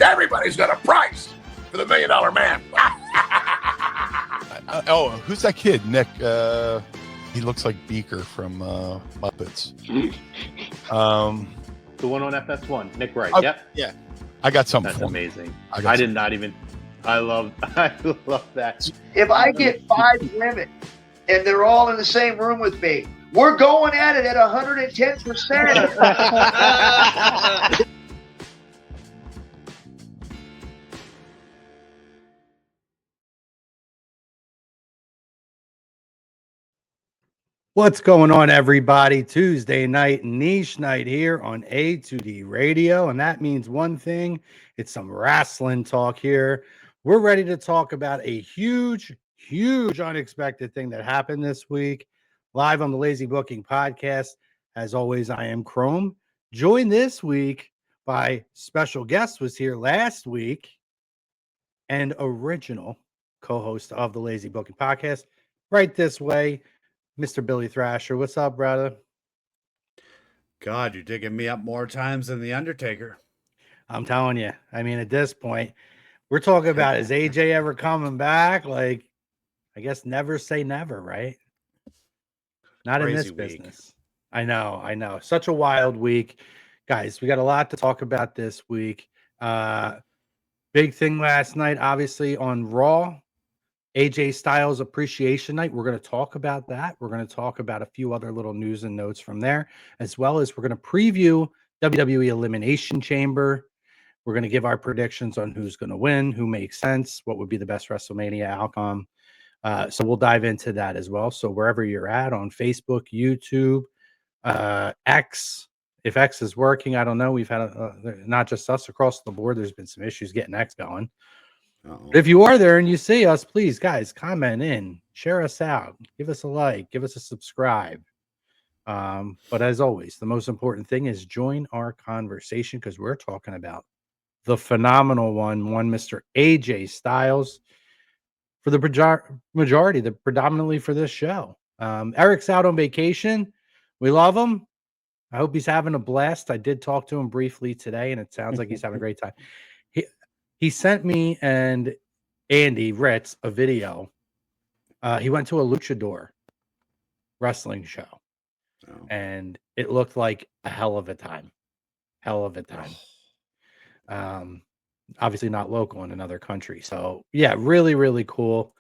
Everybody's got a price for the $1 Million Man. Who's that kid? Nick. He looks like Beaker from Muppets. The one on FS1, Nick Wright. Yep. Yeah. I got something. That's for amazing. Him. I did not even. I love that. If I get 5 women and they're all in the same room with me, we're going at it at 110%. What's going on, everybody? Tuesday night, niche night here on A2D Radio. And that means one thing. It's some wrestling talk here. We're ready to talk about a huge unexpected thing that happened this week. Live on the Lazy Booking Podcast. As always, I am Chrome. Joined this week by special guest, was here last week, and original co-host of the Lazy Booking Podcast. Right this way, Mr. Billy Thrasher. What's up, brother? God, you're digging me up more times than The Undertaker. I'm telling you. I mean, at this point, we're talking about, is AJ ever coming back? Like, I guess never say never, right? Not in this business. I know. Such a wild week. Guys, we got a lot to talk about this week. Big thing last night, obviously, on Raw. AJ Styles Appreciation Night. We're going to talk about that. We're going to talk about a few other little news and notes from there, as well as we're going to preview WWE Elimination Chamber. We're going to give our predictions on who's going to win, who makes sense, what would be the best WrestleMania outcome. So we'll dive into that as well. So wherever you're at, on Facebook, YouTube, X, if X is working, I don't know. We've had not just us across the board. There's been some issues getting X going. But if you are there and you see us, please, guys, comment in, share us out, give us a like, give us a subscribe. But as always, the most important thing is join our conversation, because we're talking about the phenomenal one Mr. AJ Styles, for the majority, predominantly for this show. Eric's out on vacation. We love him. I hope he's having a blast. I did talk to him briefly today, and it sounds like he's having a great time. He sent me and Andy Ritz a video. He went to a luchador wrestling show, and it looked like a hell of a time. Obviously not local, in another country. So yeah, really, really cool.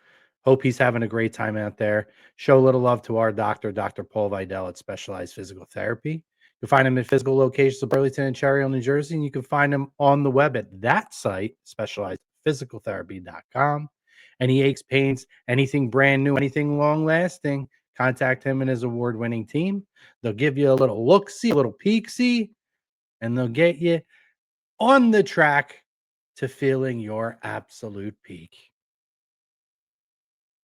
Hope he's having a great time out there. Show a little love to our doctor, Dr. Paul Vidal at Specialized Physical Therapy. You can find him at physical locations of Burlington and Cherry Hill, New Jersey, and you can find him on the web at that site, specializedphysicaltherapy.com. Any aches, pains, anything brand new, anything long-lasting, contact him and his award-winning team. They'll give you a little look-see, a little peek-see, and they'll get you on the track to feeling your absolute peak.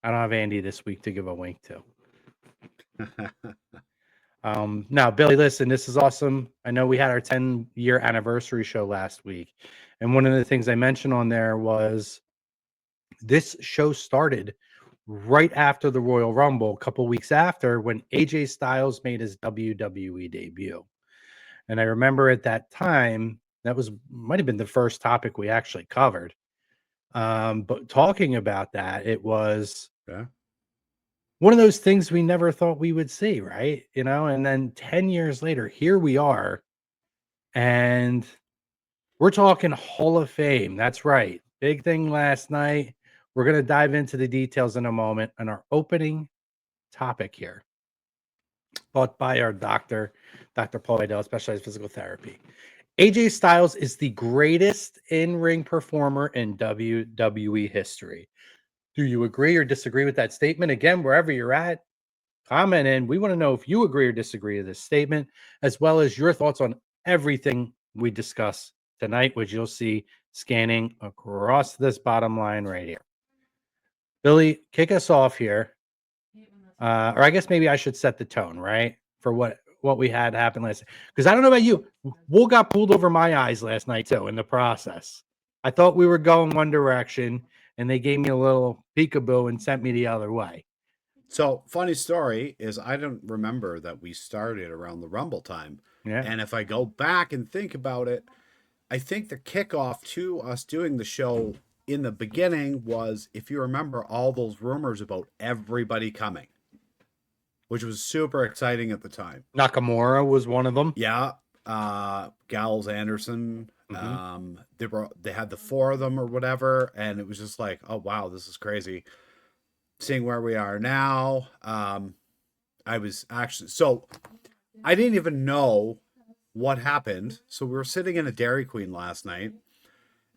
I don't have Andy this week to give a wink to. Now, Billy, listen, this is awesome. I know we had our 10-year anniversary show last week, and one of the things I mentioned on there was this show started right after the Royal Rumble, a couple weeks after, when AJ Styles made his WWE debut. And I remember at that time, that might have been the first topic we actually covered. But talking about that, it was one of those things we never thought we would see, right? You know, and then 10 years later, here we are, and we're talking Hall of Fame. That's right. Big thing last night. We're going to dive into the details in a moment on our opening topic here, brought by our doctor, Dr. Paul Vidal, Specialized Physical Therapy. AJ Styles is the greatest in-ring performer in WWE history. Do you agree or disagree with that statement? Again, wherever you're at, comment in. We want to know if you agree or disagree with this statement, as well as your thoughts on everything we discuss tonight, which you'll see scanning across this bottom line right here. Billy, kick us off here. Or I guess maybe I should set the tone, right? For what we had happen last night. Because I don't know about you, wool got pulled over my eyes last night too in the process. I thought we were going one direction, and they gave me a little peekaboo and sent me the other way. So, funny story is I don't remember that we started around the Rumble time. Yeah. And if I go back and think about it, I think the kickoff to us doing the show in the beginning was, if you remember, all those rumors about everybody coming, which was super exciting at the time. Nakamura was one of them. Yeah. Gallows, Anderson. They had the 4 of them or whatever, and it was just like, oh wow, this is crazy. Seeing where we are now, I was actually, so I didn't even know what happened. So we were sitting in a Dairy Queen last night,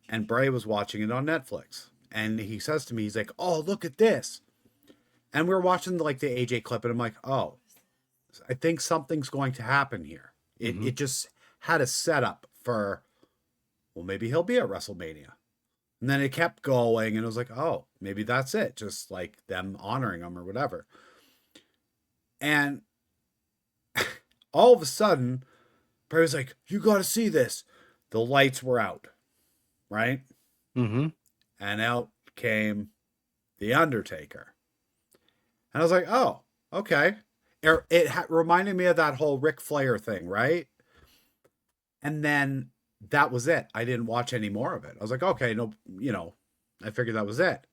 and Bray was watching it on Netflix, and he says to me, he's like, "Oh, look at this," and we were watching like the AJ clip, and I'm like, "Oh, I think something's going to happen here." It just had a setup for, well, maybe he'll be at WrestleMania. And then it kept going, and it was like, oh, maybe that's it. Just like them honoring him or whatever. And all of a sudden, Bray was like, you got to see this. The lights were out, right? Mm-hmm. And out came The Undertaker. And I was like, oh, okay. It reminded me of that whole Ric Flair thing, right? And then that was it. I didn't watch any more of it. I was like, okay, no, I figured that was it.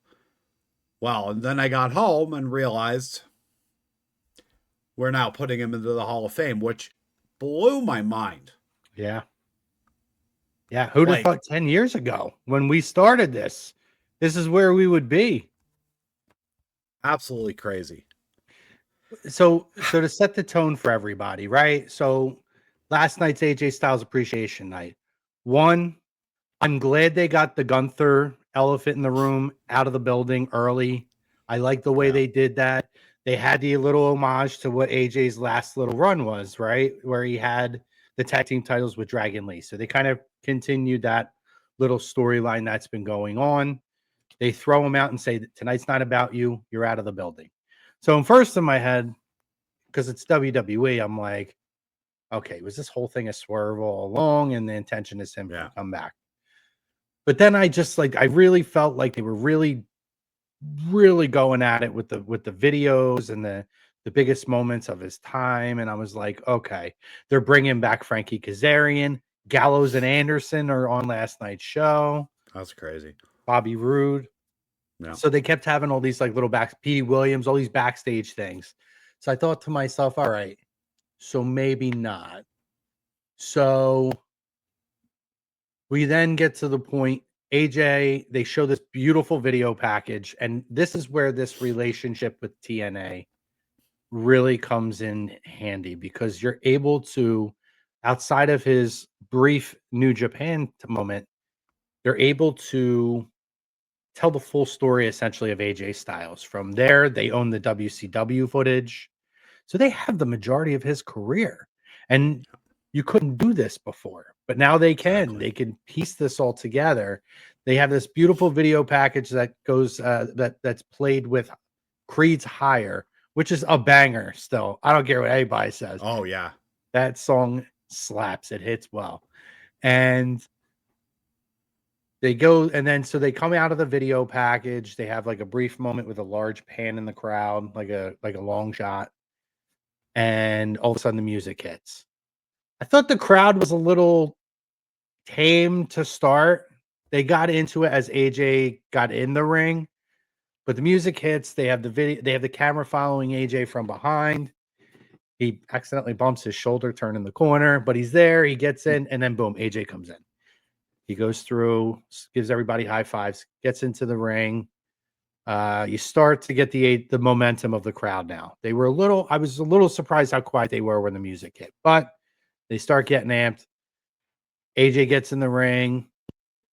Well, and then I got home and realized we're now putting him into the Hall of Fame, which blew my mind. Yeah. Yeah. Who'd have thought 10 years ago when we started this is where we would be. Absolutely crazy. So to set the tone for everybody, right? So last night's AJ Styles Appreciation Night. One, I'm glad they got the Gunther elephant in the room out of the building early. I like the way they did that. They had the little homage to what AJ's last little run was, right? Where he had the tag team titles with Dragon Lee. So they kind of continued that little storyline that's been going on. They throw him out and say, tonight's not about you. You're out of the building. So first in my head, because it's WWE, I'm like, okay, was this whole thing a swerve all along? And the intention is him to come back. But then I really felt like they were really, really going at it with the videos and the biggest moments of his time. And I was like, okay, they're bringing back Frankie Kazarian. Gallows and Anderson are on last night's show. That's crazy. Bobby Roode. Yeah. So they kept having all these like little Petey Williams, all these backstage things. So I thought to myself, all right, so maybe not. So we then get to the point, AJ, they show this beautiful video package, and this is where this relationship with TNA really comes in handy, because you're able to, outside of his brief New Japan moment, they're able to tell the full story essentially of AJ Styles. From there, they own the WCW footage. So they have the majority of his career. And you couldn't do this before, but now they can. Exactly. They can piece this all together. They have this beautiful video package that goes that's played with Creed's Higher, which is a banger still. I don't care what anybody says. Oh, yeah. That song slaps. It hits well. And they go, and then so they come out of the video package. They have like a brief moment with a large pan in the crowd, like a long shot. And all of a sudden the music hits. I thought the crowd was a little tame to start. They got into it as AJ got in the ring, but the music hits. They have the video. They have the camera following AJ from behind. He accidentally bumps his shoulder, turning the corner, but he's there. He gets in, and then boom, AJ comes in. He goes through, gives everybody high fives, gets into the ring. You start to get the momentum of the crowd now. I was a little surprised how quiet they were when the music hit, but they start getting amped. AJ gets in the ring.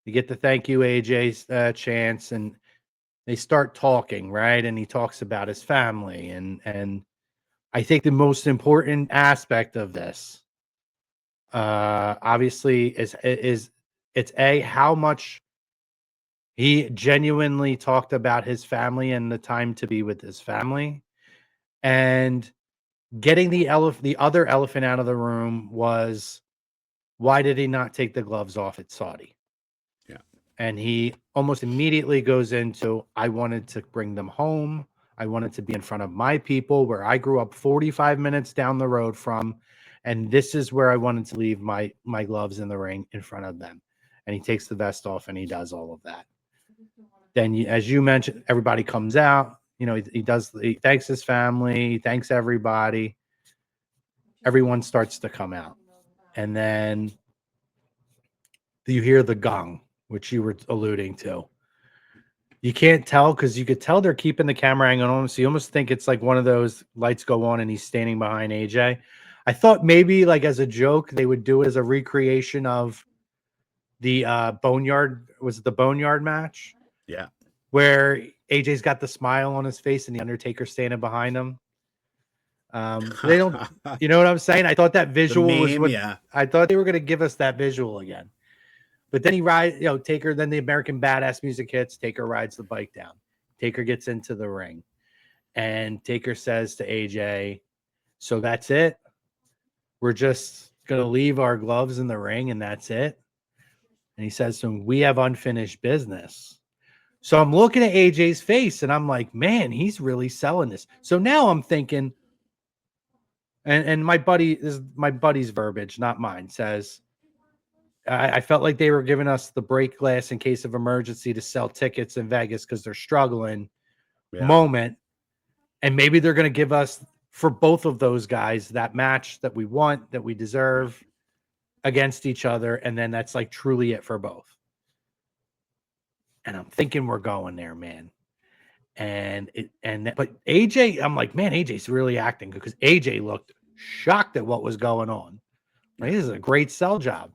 You get the thank you, AJ chants, and they start talking, right? And he talks about his family. And I think the most important aspect of this, obviously, is it's how much he genuinely talked about his family and the time to be with his family. And getting the other elephant out of the room was, why did he not take the gloves off at Saudi? Yeah. And he almost immediately goes into, I wanted to bring them home. I wanted to be in front of my people where I grew up 45 minutes down the road from. And this is where I wanted to leave my gloves in the ring in front of them. and he takes the vest off and he does all of that. Then, as you mentioned, everybody comes out. You know, he thanks his family, he thanks everybody. Everyone starts to come out, and then you hear the gong, which you were alluding to. You can't tell because you could tell they're keeping the camera angle on him, so you almost think it's like one of those lights go on and he's standing behind AJ. I thought maybe like as a joke they would do it as a recreation of the Boneyard. Was it the Boneyard match? Yeah. Where AJ's got the smile on his face and the Undertaker standing behind him. They don't, you know what I'm saying? I thought that visual was what I thought they were going to give us that visual again. But then he rides, Taker, then the American Badass music hits. Taker rides the bike down. Taker gets into the ring. And Taker says to AJ, so that's it? We're just going to leave our gloves in the ring and that's it? And he says to him, we have unfinished business. So I'm looking at AJ's face and I'm like, man, he's really selling this. So now I'm thinking, and my buddy's verbiage, not mine, says, I felt like they were giving us the break glass in case of emergency to sell tickets in Vegas because they're struggling moment. And maybe they're going to give us, for both of those guys, that match that we want, that we deserve against each other. And then that's like truly it for both. And I'm thinking we're going there, man. But AJ, I'm like, man, AJ's really acting good because AJ looked shocked at what was going on. Like, this is a great sell job.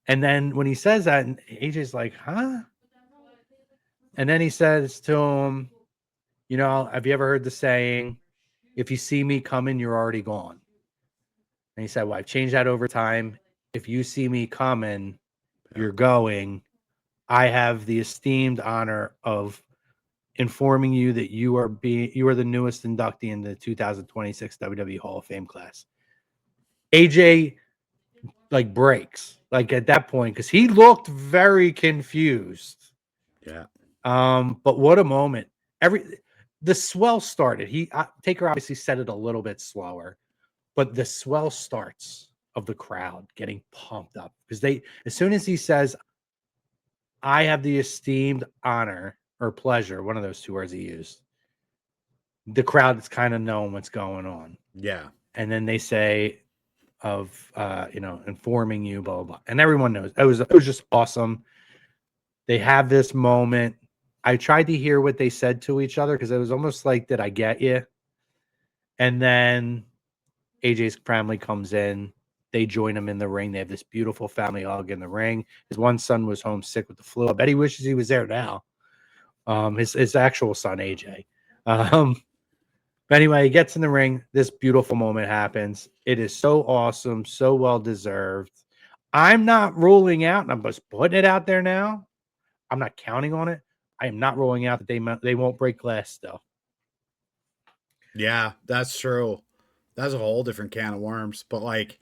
And then when he says that, and AJ's like, huh? And then he says to him, have you ever heard the saying, if you see me coming, you're already gone? And he said, well, I've changed that over time. If you see me coming, you're going. I have the esteemed honor of informing you that you are the newest inductee in the 2026 WWE Hall of Fame class. AJ like breaks like at that point because he looked very confused. Yeah. But what a moment. The swell started. Taker obviously said it a little bit slower, but the swell starts of the crowd getting pumped up because as soon as he says, I have the esteemed honor or pleasure, one of those two words he used, the crowd is kind of knowing what's going on. Yeah. And then they say informing you, blah, blah, blah. And everyone knows. It was just awesome. They have this moment. I tried to hear what they said to each other because it was almost like, did I get you? And then AJ's family comes in. They join him in the ring. They have this beautiful family hug in the ring. His one son was homesick with the flu. I bet he wishes he was there now. His actual son, AJ. But anyway, he gets in the ring. This beautiful moment happens. It is so awesome, so well deserved. I'm not ruling out, and I'm just putting it out there now. I'm not counting on it. I am not ruling out that they won't break glass still. Yeah, that's true. That's a whole different can of worms. But like,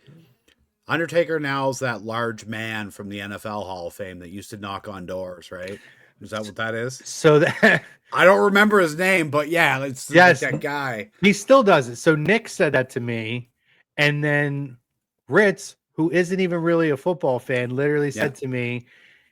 Undertaker now is that large man from the NFL Hall of Fame that used to knock on doors, right? Is that what that is? So that I don't remember his name, but yeah, it's like that guy. He still does it. So Nick said that to me, and then Ritz, who isn't even really a football fan, literally said to me,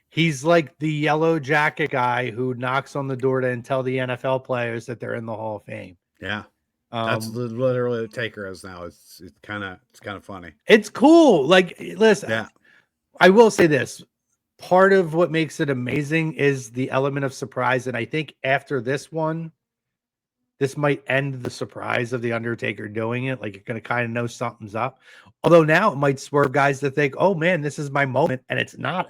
he's like the yellow jacket guy who knocks on the door to tell the NFL players that they're in the Hall of Fame. Yeah. That's literally the Taker is now. It's kind of funny. It's cool. Like, listen, I will say this. Part of what makes it amazing is the element of surprise. And I think after this one, this might end the surprise of the Undertaker doing it. Like, you're going to kind of know something's up. Although now it might swerve guys to think, oh man, this is my moment. And it's not.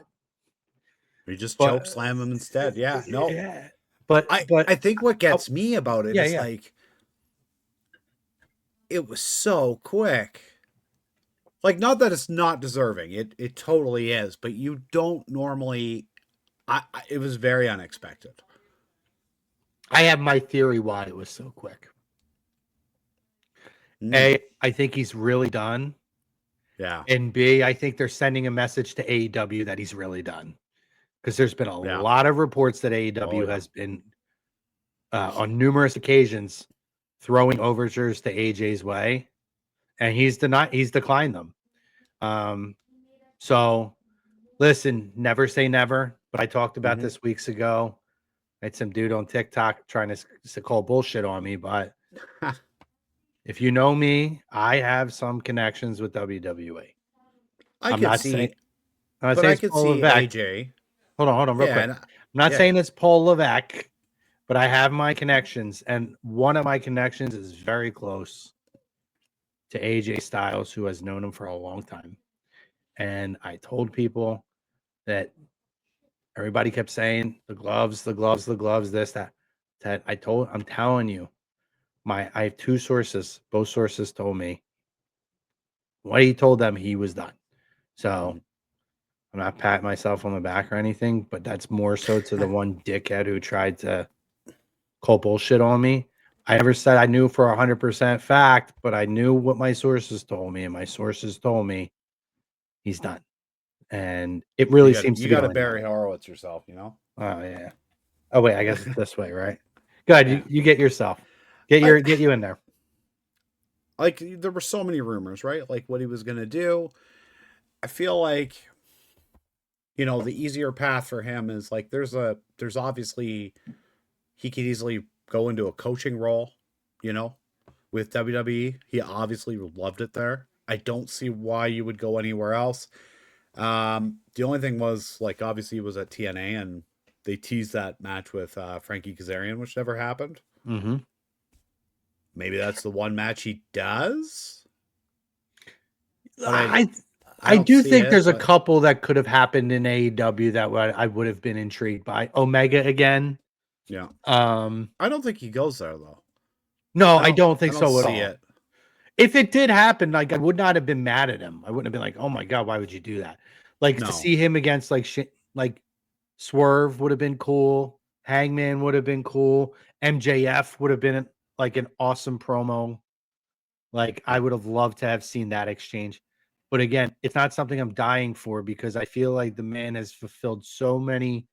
We just choke slam him instead. Yeah. No. Yeah. But I think what gets me about it is like, it was so quick. Like, not that it's not deserving. It totally is, but you don't normally. It was very unexpected. I have my theory why it was so quick. A, I think he's really done. Yeah. And B, I think they're sending a message to AEW that he's really done. Because there's been a lot of reports that AEW has been on numerous occasions throwing overtures to AJ's way, and he's declined them. So Listen, never say never, but I talked about Mhm. this weeks ago. I had some dude on TikTok trying to call bullshit on me, but if you know me, I have some connections with WWE. I I'm could not saying see, I'm not but saying I it's could Paul see Levesque. AJ. Hold on, real Yeah, quick. and I'm not yeah, saying it's Paul Levesque, but I have my connections, and one of my connections is very close to AJ Styles, who has known him for a long time. And I told people that everybody kept saying the gloves, the gloves, the gloves, this, that. I'm telling you, I have two sources. Both sources told me what he told them he was done. So I'm not patting myself on the back or anything, but that's more so to the one dickhead who tried to call bullshit on me. I never said I knew for 100% fact, but I knew what my sources told me, and my sources told me he's done. And it really seems you to be got to going that Barry way. Horowitz yourself, you know. Oh yeah. Oh wait, I guess it's this way, right? Good. Yeah. You get yourself. Get you in there. Like there were so many rumors, right? Like what he was gonna do. I feel like, the easier path for him is like there's obviously he could easily go into a coaching role, you know, with WWE. He obviously loved it there. I don't see why you would go anywhere else. The only thing was like obviously he was at TNA and they teased that match with Frankie Kazarian, which never happened. Mm-hmm. Maybe that's the one match he does. But I I don't do see think it. there's a But couple that could have happened in AEW that I would have been intrigued by. Omega again. yeah, Um, I don't think he goes there though. no, I I don't. don't I think don't so at see all. it. If it did happen, like I would not have been mad at him. I wouldn't have been like, "Oh my god, why would you do that?" Like to No. see him against like Swerve would have been cool. Hangman would have been cool. MJF would have been like an awesome promo. Like I Yeah. would have loved to have seen that exchange. But again, it's not something I'm dying for because I feel like the man has fulfilled so many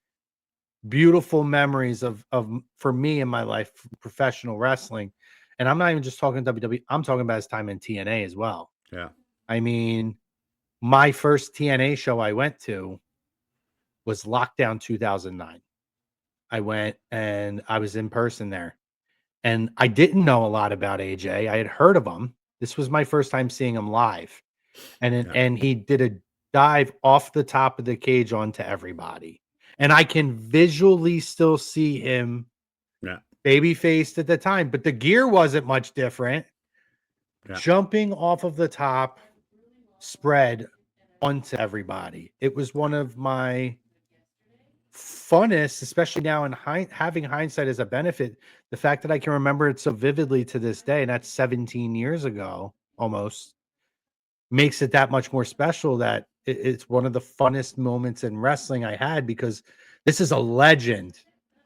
beautiful memories of for me in my life, professional wrestling. And I'm not even just talking WWE, I'm talking about his time in TNA as well. Yeah. I mean, my first TNA show I went to was Lockdown 2009. I went and I was in person there. And I didn't know a lot about AJ. I had heard of him. This was my first time seeing him live. Yeah. And he did a dive off the top of the cage onto everybody. And I can visually still see him Yeah. baby faced at the time, but the gear wasn't much different. Yeah. Jumping off of the top spread onto everybody. It was one of my funnest, especially now in having hindsight as a benefit. The fact that I can remember it so vividly to this day, and that's 17 years ago almost, makes it that much more special that it's one of the funnest moments in wrestling I had because this is a legend.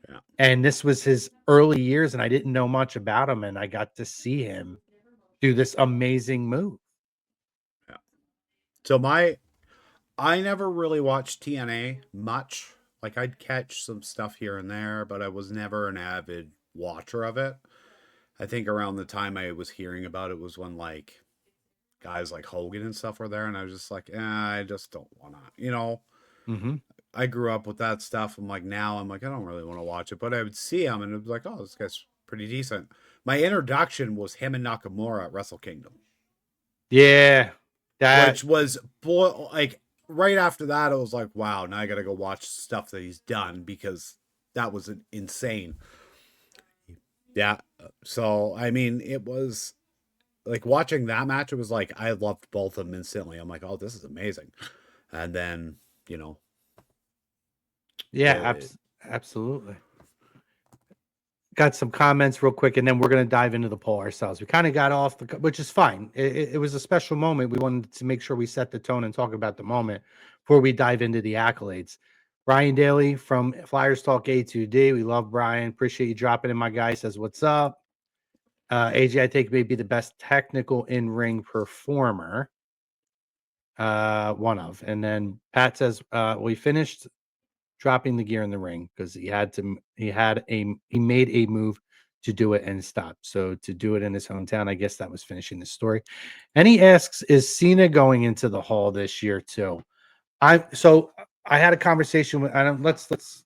Yeah. And this was his early years, and I didn't know much about him, and I got to see him do this amazing move. Yeah. So I never really watched TNA much. Like I'd catch some stuff here and there, but I was never an avid watcher of it. I think around the time I was hearing about it was when like guys like Hogan and stuff were there, and I was just like, I just don't want to, Mm-hmm. I grew up with that stuff. I'm like, I don't really want to watch it, but I would see him and it was like, oh, this guy's pretty decent. My introduction was him and Nakamura at Wrestle Kingdom, Yeah, that which was like right after that. I was like, wow, now I got to go watch stuff that he's done because that was insane. Yeah. So, I mean, it was like watching that match. It was like, I loved both of them instantly. I'm like, oh, this is amazing. And then, yeah, it, absolutely. Got some comments real quick, and then we're going to dive into the poll ourselves. We kind of got off which is fine. It was a special moment. We wanted to make sure we set the tone and talk about the moment before we dive into the accolades. Brian Daly from Flyers Talk A2D. We love Brian. Appreciate you dropping in, my guy. Says, what's up? AJ, I think, may be the best technical in-ring performer. One of. And then Pat says, we finished dropping the gear in the ring because he made a move to do it and stop. So to do it in his hometown, I guess that was finishing the story. And he asks, is Cena going into the Hall this year too? So I had a conversation with. I don't. Let's.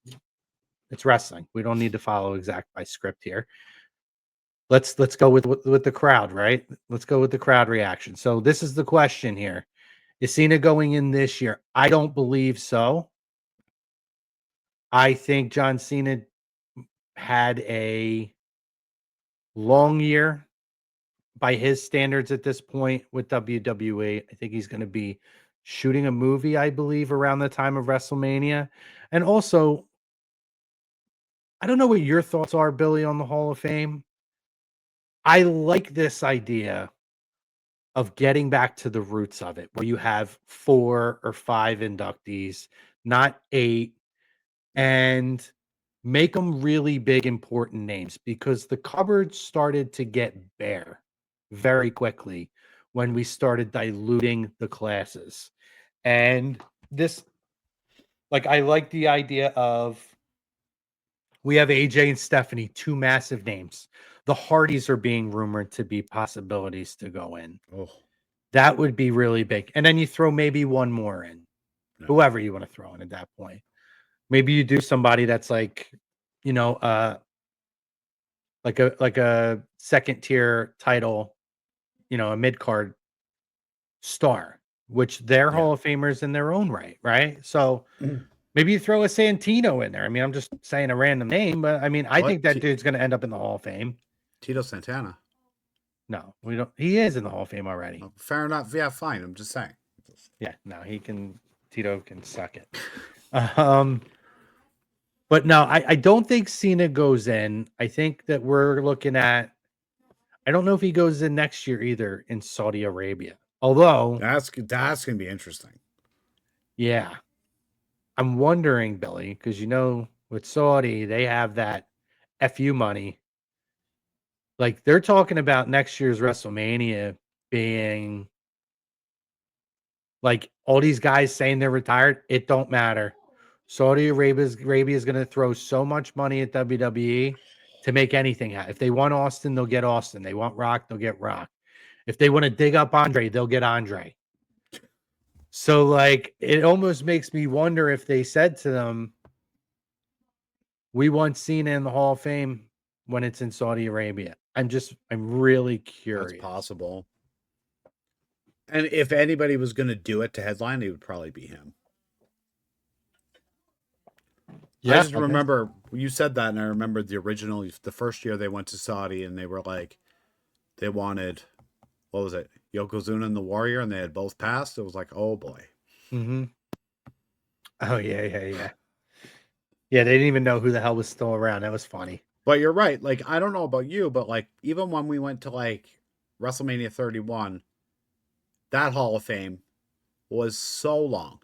It's wrestling. We don't need to follow exact by script here. Let's go with the crowd, right? Let's go with the crowd reaction. So this is the question here: is Cena going in this year? I don't believe so. I think John Cena had a long year by his standards at this point with WWE. I think he's going to be shooting a movie, I believe, around the time of WrestleMania. And also, I don't know what your thoughts are, Billy, on the Hall of Fame. I like this idea of getting back to the roots of it, where you have 4 or 5 inductees, not 8, and make them really big, important names, because the cupboard started to get bare very quickly when we started diluting the classes. And this, like, I like the idea of we have AJ and Stephanie, 2 massive names. The Hardys are being rumored to be possibilities to go in. Oh, That would be really big. And then you throw maybe one more in, no. whoever you want to throw in at that point. Maybe you do somebody that's like, you know, like a second tier title, you know, a mid card star, which they're Hall of Famers in their own right, right? So maybe you throw a Santino in there. I mean, I'm just saying a random name, but I mean, I think that dude's going to end up in the Hall of Fame. Tito Santana. No, we don't. He is in the Hall of Fame already. Oh, fair enough. Yeah, fine. I'm just saying. Yeah, no, he can. Tito can suck it. But no, I don't think Cena goes in. I think that we're looking at. I don't know if he goes in next year either in Saudi Arabia. Although That's gonna be interesting. yeah, I'm wondering, Billy, because you know with Saudi they have that FU money. Like they're talking about next year's WrestleMania being like all these guys saying they're retired. It don't matter. Saudi Arabia is going to throw so much money at WWE to make anything happen. If they want Austin, they'll get Austin. They want Rock, they'll get Rock. If they want to dig up Andre, they'll get Andre. So, like, it almost makes me wonder if they said to them, we want Cena in the Hall of Fame when it's in Saudi Arabia. I'm really curious. That's possible. And if anybody was going to do it to headline, it would probably be him. Yeah, I just remember you said that, and I remember the first year they went to Saudi, and they were like, they wanted, what was it, Yokozuna and the Warrior, and they had both passed. It was like, oh boy. Mm-hmm. Oh yeah. Yeah, they didn't even know who the hell was still around. That was funny. But you're right. Like, I don't know about you, but like, even when we went to like WrestleMania 31, that Hall of Fame was so long.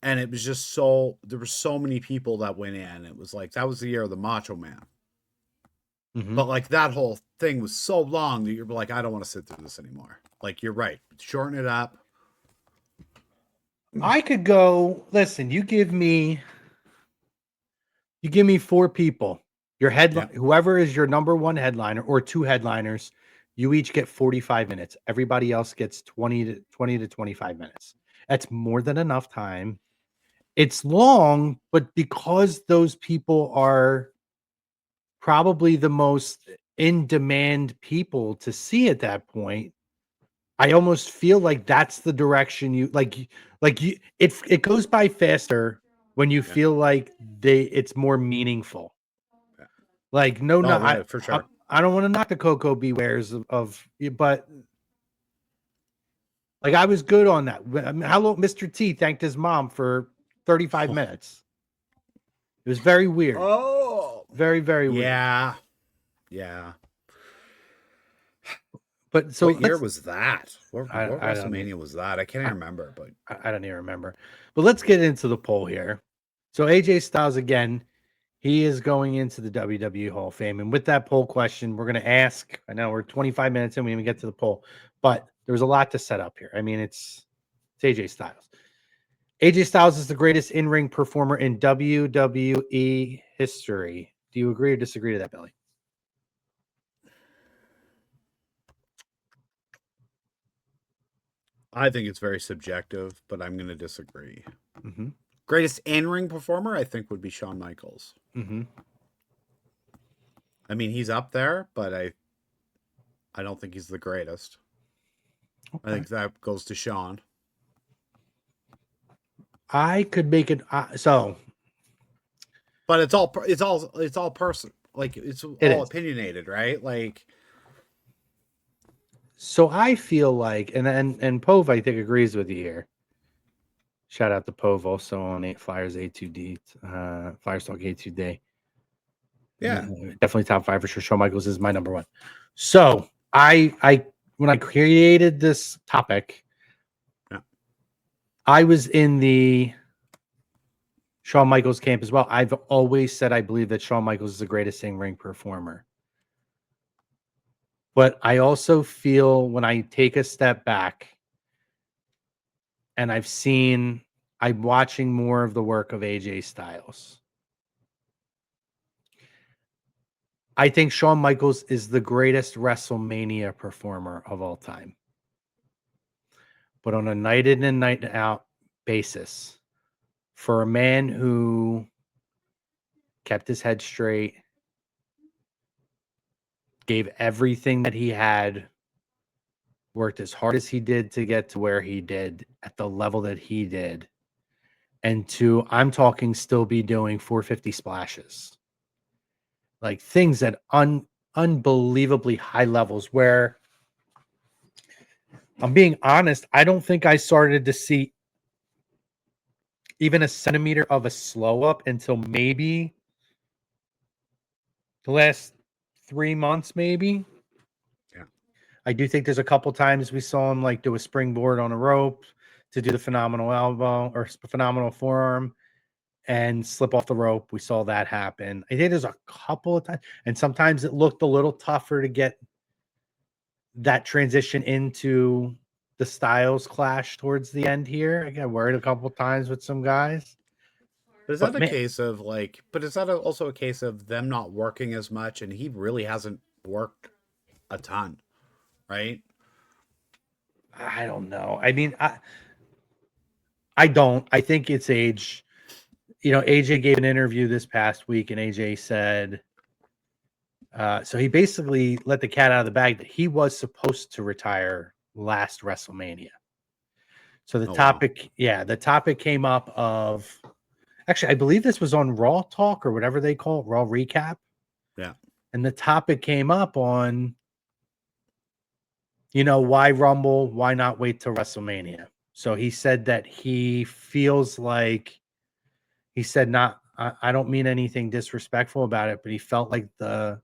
And it was just there were so many people that went in. It was like, that was the year of the Macho Man. Mm-hmm. But like that whole thing was so long that you're like, I don't want to sit through this anymore. Like, you're right. Shorten it up. I could go, listen, you give me 4 people. Your headline, whoever is your number 1 headliner or 2 headliners, you each get 45 minutes. Everybody else gets 20 to 25 minutes. That's more than enough time. It's long, but because those people are probably the most in-demand people to see at that point, I almost feel like that's the direction it goes by faster when you feel like it's more meaningful. Yeah. Like right, for sure. I don't want to knock the Coco Bewares of but like I was good on that. I mean, how long Mr. T thanked his mom for 35 minutes. It was very weird. Oh, very, very weird. Yeah. But so what year was that? What WrestleMania was that? I can't even remember, but I don't even remember. But let's get into the poll here. So AJ Styles again, he is going into the WWE Hall of Fame. And with that poll question, we're going to ask. I know we're 25 minutes in, we didn't even get to the poll, but there was a lot to set up here. I mean, it's AJ Styles. AJ Styles is the greatest in-ring performer in WWE history. Do you agree or disagree to that, Billy? I think it's very subjective, but I'm going to disagree. Mm-hmm. Greatest in-ring performer, I think, would be Shawn Michaels. Mm-hmm. I mean, he's up there, but I don't think he's the greatest. Okay. I think that goes to Shawn. I could make it so, but it's all person, like it's all opinionated, right? Like, so I feel like, and Pove, I think, agrees with you here. Shout out to Pove also on 8 Flyers A2D, Flyers Talk A2D. Yeah, definitely top 5 for sure. Shawn Michaels is my number 1. So I when I created this topic, I was in the Shawn Michaels camp as well. I've always said I believe that Shawn Michaels is the greatest in-ring performer. But I also feel when I take a step back and I'm watching more of the work of AJ Styles. I think Shawn Michaels is the greatest WrestleMania performer of all time. But on a night in and night out basis, for a man who kept his head straight, gave everything that he had, worked as hard as he did to get to where he did at the level that he did, and I'm talking still be doing 450 splashes, like things at unbelievably high levels where, I'm being honest, I don't think I started to see even a centimeter of a slow up until maybe the last 3 months, maybe. Yeah. I do think there's a couple times we saw him like do a springboard on a rope to do the phenomenal elbow or phenomenal forearm and slip off the rope. We saw that happen. I think there's a couple of times, and sometimes it looked a little tougher to get that transition into the Styles clash towards the end here. I got worried a couple of times with some guys. But is that a case of like, but is that also a case of them not working as much and he really hasn't worked a ton, right? I don't know. I mean, I don't. I think it's age. AJ gave an interview this past week and AJ said, so he basically let the cat out of the bag that he was supposed to retire last WrestleMania. So the topic came up of, actually, I believe this was on Raw Talk or whatever they call it, Raw Recap. Yeah. And the topic came up on, why Rumble? Why not wait till WrestleMania? So he said that he feels like, I don't mean anything disrespectful about it, but he felt like the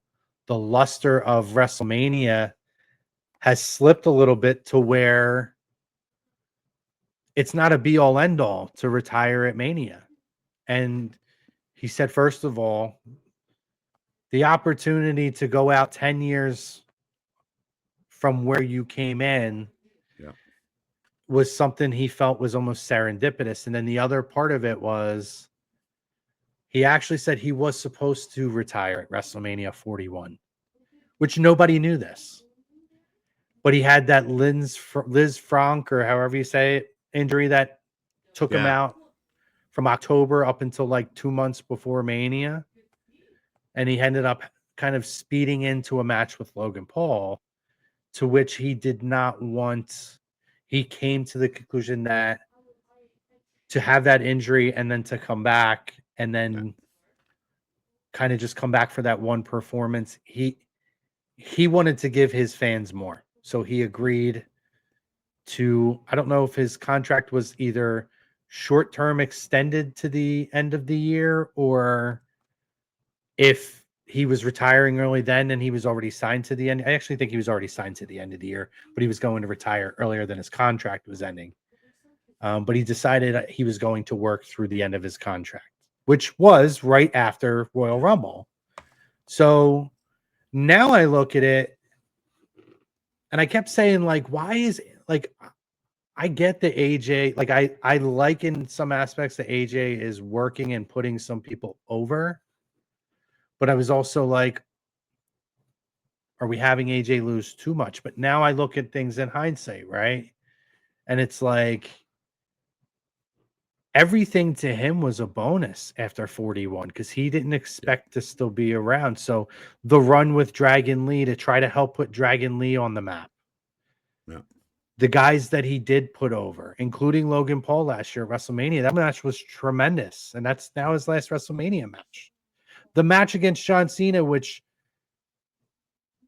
luster of WrestleMania has slipped a little bit to where it's not a be all end all to retire at Mania. And he said, first of all, the opportunity to go out 10 years from where you came in was something he felt was almost serendipitous. And then the other part of it was he actually said he was supposed to retire at WrestleMania 41, which nobody knew this. But he had that Liz Frank, or however you say it, injury that took him out from October up until like 2 months before Mania. And he ended up kind of speeding into a match with Logan Paul, to which he did not want. He came to the conclusion that to have that injury and then to come back and then kind of just come back for that one performance, he wanted to give his fans more. So he agreed to, I don't know if his contract was either short-term extended to the end of the year or if he was retiring early then and he was already signed to the end. I actually think he was already signed to the end of the year, but he was going to retire earlier than his contract was ending. But he decided he was going to work through the end of his contract, which was right after Royal Rumble. So now I look at it and I kept saying, like, why is like, I get the AJ, like I like in some aspects that AJ is working and putting some people over, but I was also like, are we having AJ lose too much? But now I look at things in hindsight, right? And it's like everything to him was a bonus after 41 because he didn't expect to still be around. So the run with Dragon Lee to try to help put Dragon Lee on the map. Yeah. The guys that he did put over, including Logan Paul last year at WrestleMania, that match was tremendous. And that's now his last WrestleMania match. The match against John Cena, which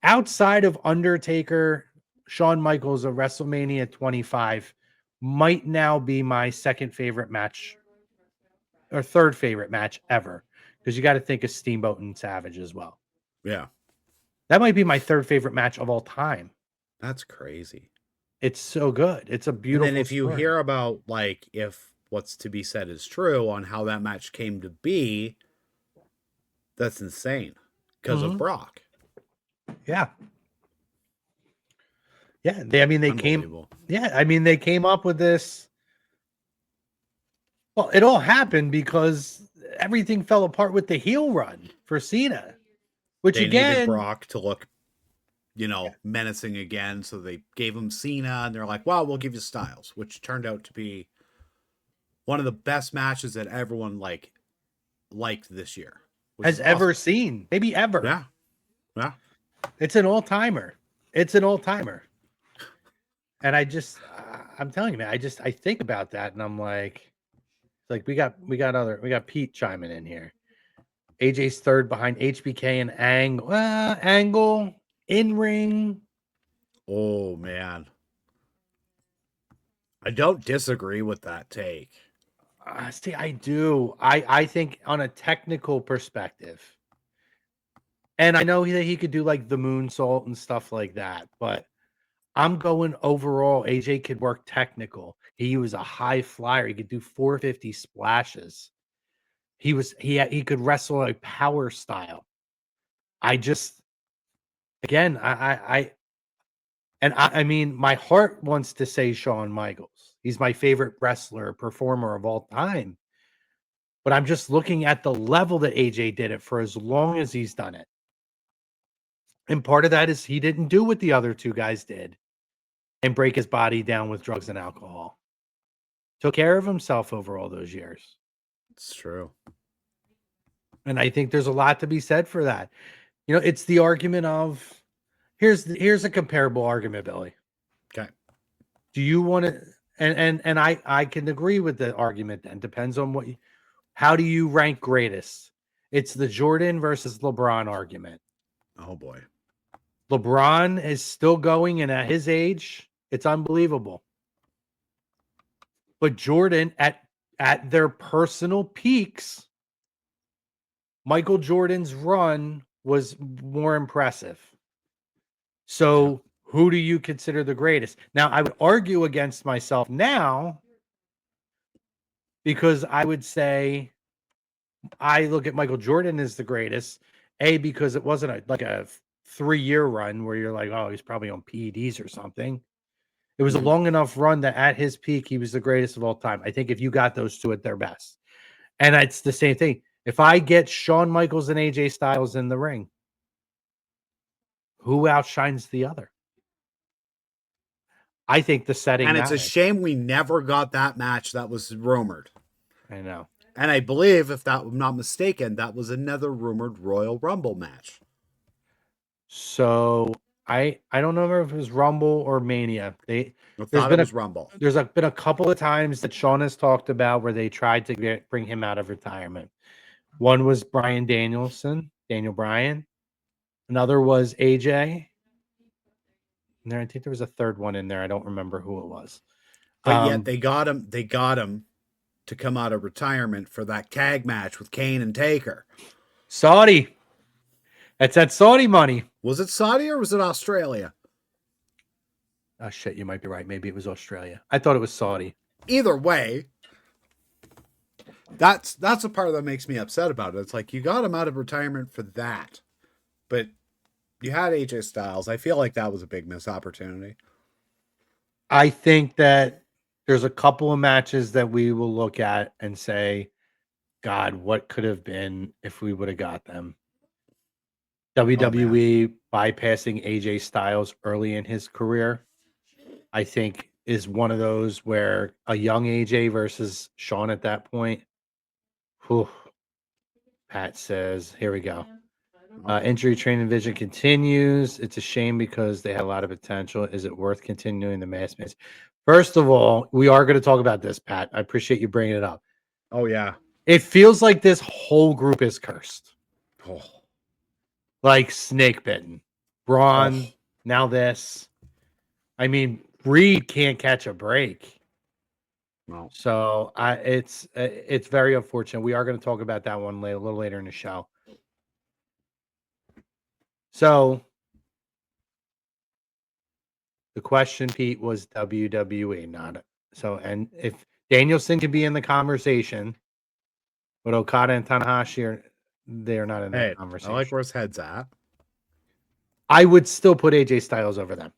outside of Undertaker, Shawn Michaels of WrestleMania 25 might now be my second favorite match or third favorite match ever. Because you got to think of Steamboat and Savage as well. Yeah. That might be my third favorite match of all time. That's crazy. It's so good. It's a beautiful And then if you story. hear about, like, if what's to be said is true on how that match came to be, that's insane. Because of Brock. Yeah. Yeah. They came. Yeah. I mean, they came up with this. Well, it all happened because everything fell apart with the heel run for Cena, which they again, needed Brock to look, menacing again. So they gave him Cena, and they're like, "Well, we'll give you Styles," which turned out to be one of the best matches that everyone liked this year. Has ever seen, maybe ever. Yeah, yeah. It's an all timer. It's an all timer. And I'm telling you, man, I think about that, and I'm like we got Pete chiming in here. AJ's third behind HBK and Angle in ring. Oh man, I don't disagree with that take. See, I do. I think on a technical perspective, and I know that he could do like the moonsault and stuff like that, but I'm going overall. AJ could work technical. He was a high flyer. He could do 450 splashes. He could wrestle a power style. I mean, my heart wants to say Shawn Michaels. He's my favorite wrestler, performer of all time. But I'm just looking at the level that AJ did it for as long as he's done it. And part of that is he didn't do what the other two guys did and break his body down with drugs and alcohol. Took care of himself over all those years. It's true. And I think there's a lot to be said for that. It's the argument of here's a comparable argument, Billy. Okay. Do you want to and I can agree with the argument then. Depends on how do you rank greatest? It's the Jordan versus LeBron argument. Oh boy. LeBron is still going, and at his age, it's unbelievable. But Jordan at their personal peaks, Michael Jordan's run was more impressive. So who do you consider the greatest? Now, I would argue against myself now because I would say I look at Michael Jordan as the greatest, because it wasn't a 3-year run where you're like, oh, he's probably on PEDs or something. It was a long enough run that at his peak, he was the greatest of all time. I think if you got those two at their best. And it's the same thing. If I get Shawn Michaels and AJ Styles in the ring, who outshines the other? I think the setting. And it's a shame we never got that match that was rumored. I know. And I believe, if I'm not mistaken, that was another rumored Royal Rumble match. So I don't know if it was Rumble or Mania. It was Rumble. There's been a couple of times that Sean has talked about where they tried to bring him out of retirement. One was Daniel Bryan. Another was AJ. And I think there was a third one in there. I don't remember who it was. But yet they got him to come out of retirement for that tag match with Kane and Taker. Saudi. That's that Saudi money. Was it Saudi or was it Australia? Oh, shit, you might be right. Maybe it was Australia. I thought it was Saudi. Either way, that's the part that makes me upset about it. It's like you got him out of retirement for that. But you had AJ Styles. I feel like that was a big missed opportunity. I think that there's a couple of matches that we will look at and say, God, what could have been if we would have got them? WWE bypassing AJ Styles early in his career. I think is one of those where a young AJ versus Sean at that point. Whew. Pat says, here we go. Injury training vision continues. It's a shame because they had a lot of potential. Is it worth continuing the mass match? First of all, we are going to talk about this, Pat. I appreciate you bringing it up. Oh, yeah. It feels like this whole group is cursed. Oh. Like snake bitten. Braun, now this. I mean, Reed can't catch a break. No. So it's very unfortunate. We are going to talk about that one a little later in the show. So the question, Pete, was WWE, not so. And if Danielson can be in the conversation, but Okada and Tanahashi they're not in that conversation. I like where his head's at. I would still put AJ Styles over them.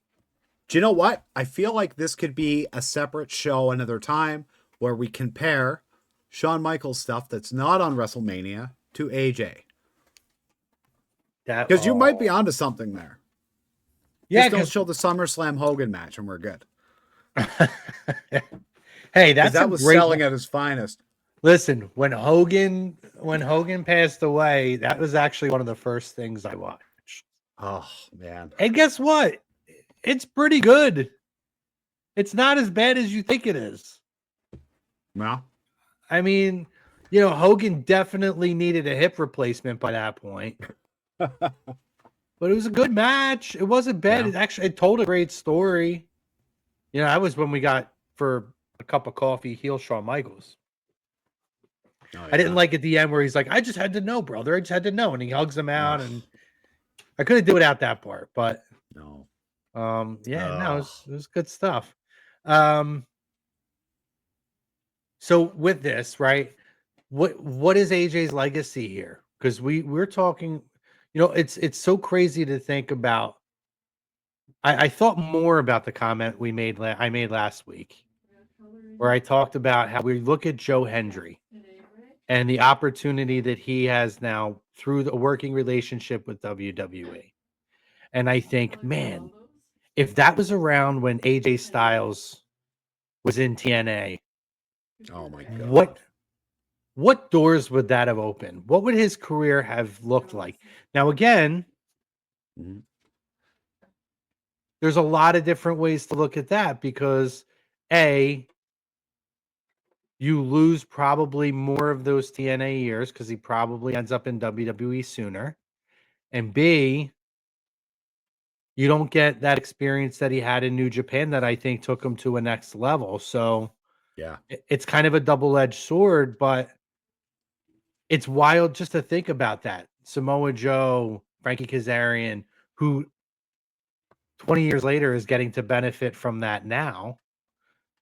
Do you know what? I feel like this could be a separate show another time where we compare Shawn Michaels stuff that's not on WrestleMania to AJ. Because you might be onto something there. Yeah, just don't show the SummerSlam Hogan match and we're good. Hey, that was selling at his finest. Listen, when Hogan passed away, that was actually one of the first things I watched. Oh, man. And guess what? It's pretty good. It's not as bad as you think it is. No. I mean, you know, Hogan definitely needed a hip replacement by that point. But it was a good match. It wasn't bad. Yeah. It told a great story. You know, that was when we got for a cup of coffee heel Shawn Michaels. Oh, yeah. I didn't like at the end where he's like, I just had to know, brother. I just had to know. And he hugs him out. And I couldn't do without that part. But no. No, it was good stuff. So with this, right? What is AJ's legacy here? Because we're talking, you know, it's so crazy to think about. I thought more about the comment I made last week, where I talked about how we look at Joe Hendry and the opportunity that he has now through the working relationship with WWE. And I think, man, if that was around when AJ Styles was in TNA, oh my God, what doors would that have opened? What would his career have looked like? Now, again, there's a lot of different ways to look at that because A, you lose probably more of those TNA years because he probably ends up in WWE sooner. And B, you don't get that experience that he had in New Japan that I think took him to a next level. So yeah, it's kind of a double-edged sword, but it's wild just to think about that. Samoa Joe, Frankie Kazarian, who 20 years later is getting to benefit from that now,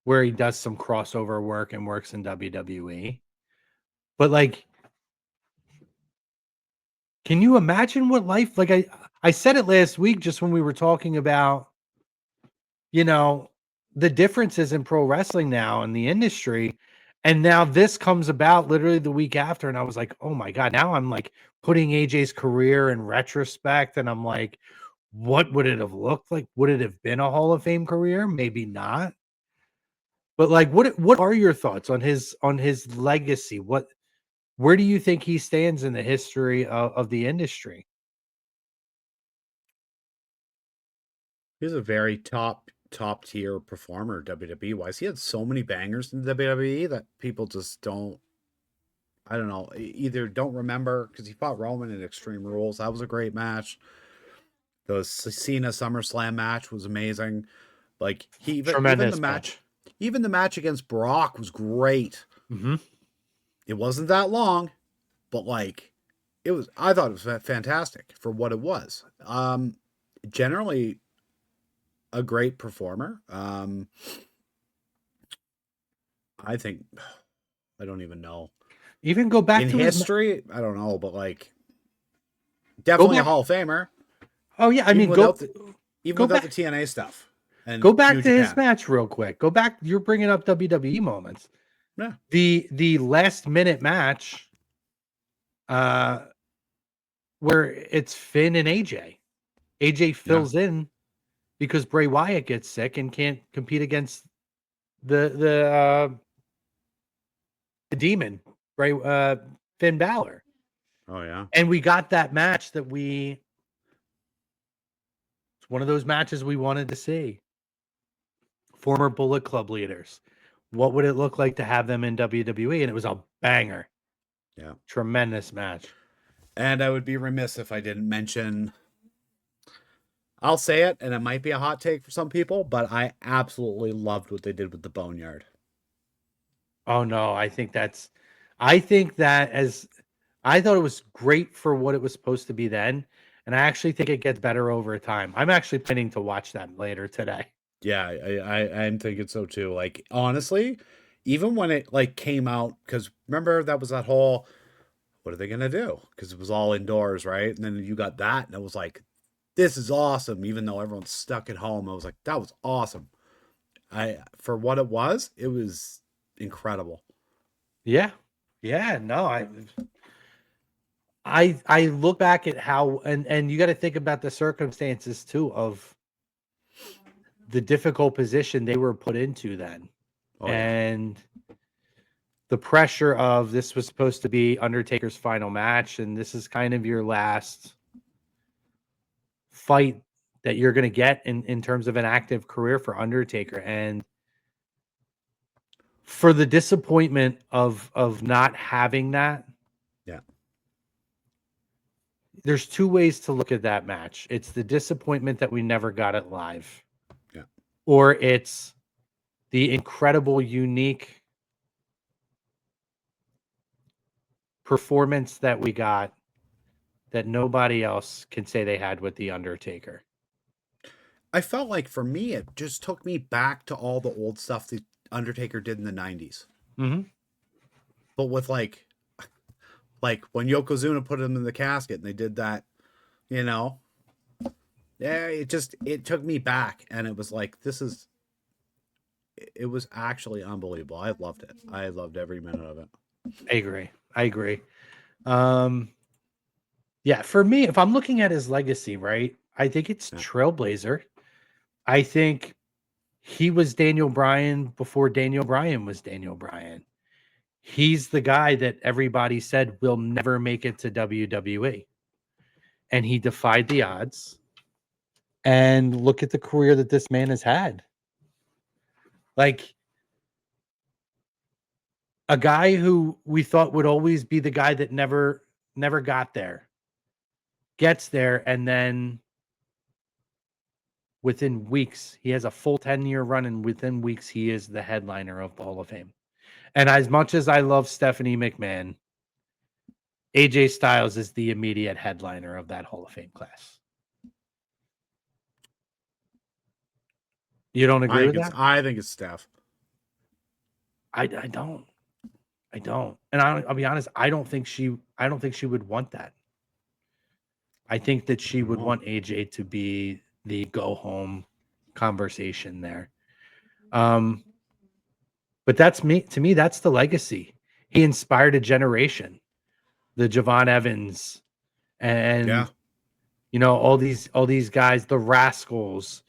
where he does some crossover work and works in WWE. But like, can you imagine what life, like I said it last week, just when we were talking about, you know, the differences in pro wrestling now in the industry. And now this comes about literally the week after. And I was like, oh my God, now I'm like putting AJ's career in retrospect. And I'm like, what would it have looked like? Would it have been a Hall of Fame career? Maybe not. But like, what are your thoughts on his legacy? Where do you think he stands in the history of the industry? He's a very top tier performer WWE wise. He had so many bangers in WWE that people just don't, I don't know, either don't remember because he fought Roman in Extreme Rules. That was a great match. The Cena SummerSlam match was amazing. Like even the match. Even the match against Brock was great. Mm-hmm. It wasn't that long, but like I thought it was fantastic for what it was. Generally a great performer. I think, I don't even know. Even go back in to history, I don't know, but like definitely a Hall of Famer. Oh yeah, I mean, without the TNA stuff. And go back to his match real quick. Go back. You're bringing up WWE moments. Yeah. The last minute match, where it's Finn and AJ. AJ fills in because Bray Wyatt gets sick and can't compete against the demon, right? Finn Balor. Oh yeah. And we got that match that it's one of those matches we wanted to see. Former Bullet Club leaders. What would it look like to have them in WWE? And it was a banger. Yeah. Tremendous match. And I would be remiss if I didn't mention, I'll say it, and it might be a hot take for some people, but I absolutely loved what they did with the Boneyard. Oh no, I think that I thought it was great for what it was supposed to be then. And I actually think it gets better over time. I'm actually planning to watch that later today. Yeah, I'm thinking so too. Like, honestly, even when it like came out, because remember that was that whole, what are they gonna do? Because it was all indoors, right? And then you got that, and it was like, this is awesome. Even though everyone's stuck at home, I was like, that was awesome. For what it was incredible. Yeah. Yeah. No, I look back at how and you got to think about the circumstances too of the difficult position they were put into then. Oh, yeah. And the pressure of this was supposed to be Undertaker's final match, and this is kind of your last fight that you're going to get in terms of an active career for Undertaker. And for the disappointment of not having that, Yeah. there's two ways to look at that match. It's the disappointment that we never got it live. Yeah. Or it's the incredible, unique performance that we got that nobody else can say they had with The Undertaker. I felt like for me, it just took me back to all the old stuff the Undertaker did in the 90s. Mm-hmm. But with like when Yokozuna put him in the casket and they did that, yeah, it took me back, and it was like, it was actually unbelievable. I loved it. I loved every minute of it. I agree. Yeah, for me, if I'm looking at his legacy, right, I think it's Trailblazer. I think he was Daniel Bryan before Daniel Bryan was Daniel Bryan. He's the guy that everybody said will never make it to WWE. And he defied the odds. And look at the career that this man has had. Like, a guy who we thought would always be the guy that never got there, gets there, and then within weeks, he has a full 10-year run, and within weeks, he is the headliner of the Hall of Fame. And as much as I love Stephanie McMahon, AJ Styles is the immediate headliner of that Hall of Fame class. You don't agree with that? I think it's Steph. I don't. And I'll be honest, I don't think she would want that. I think that she would want AJ to be the go home conversation there. But to me, that's the legacy. He inspired a generation. The Javon Evans and all these guys, the Rascals,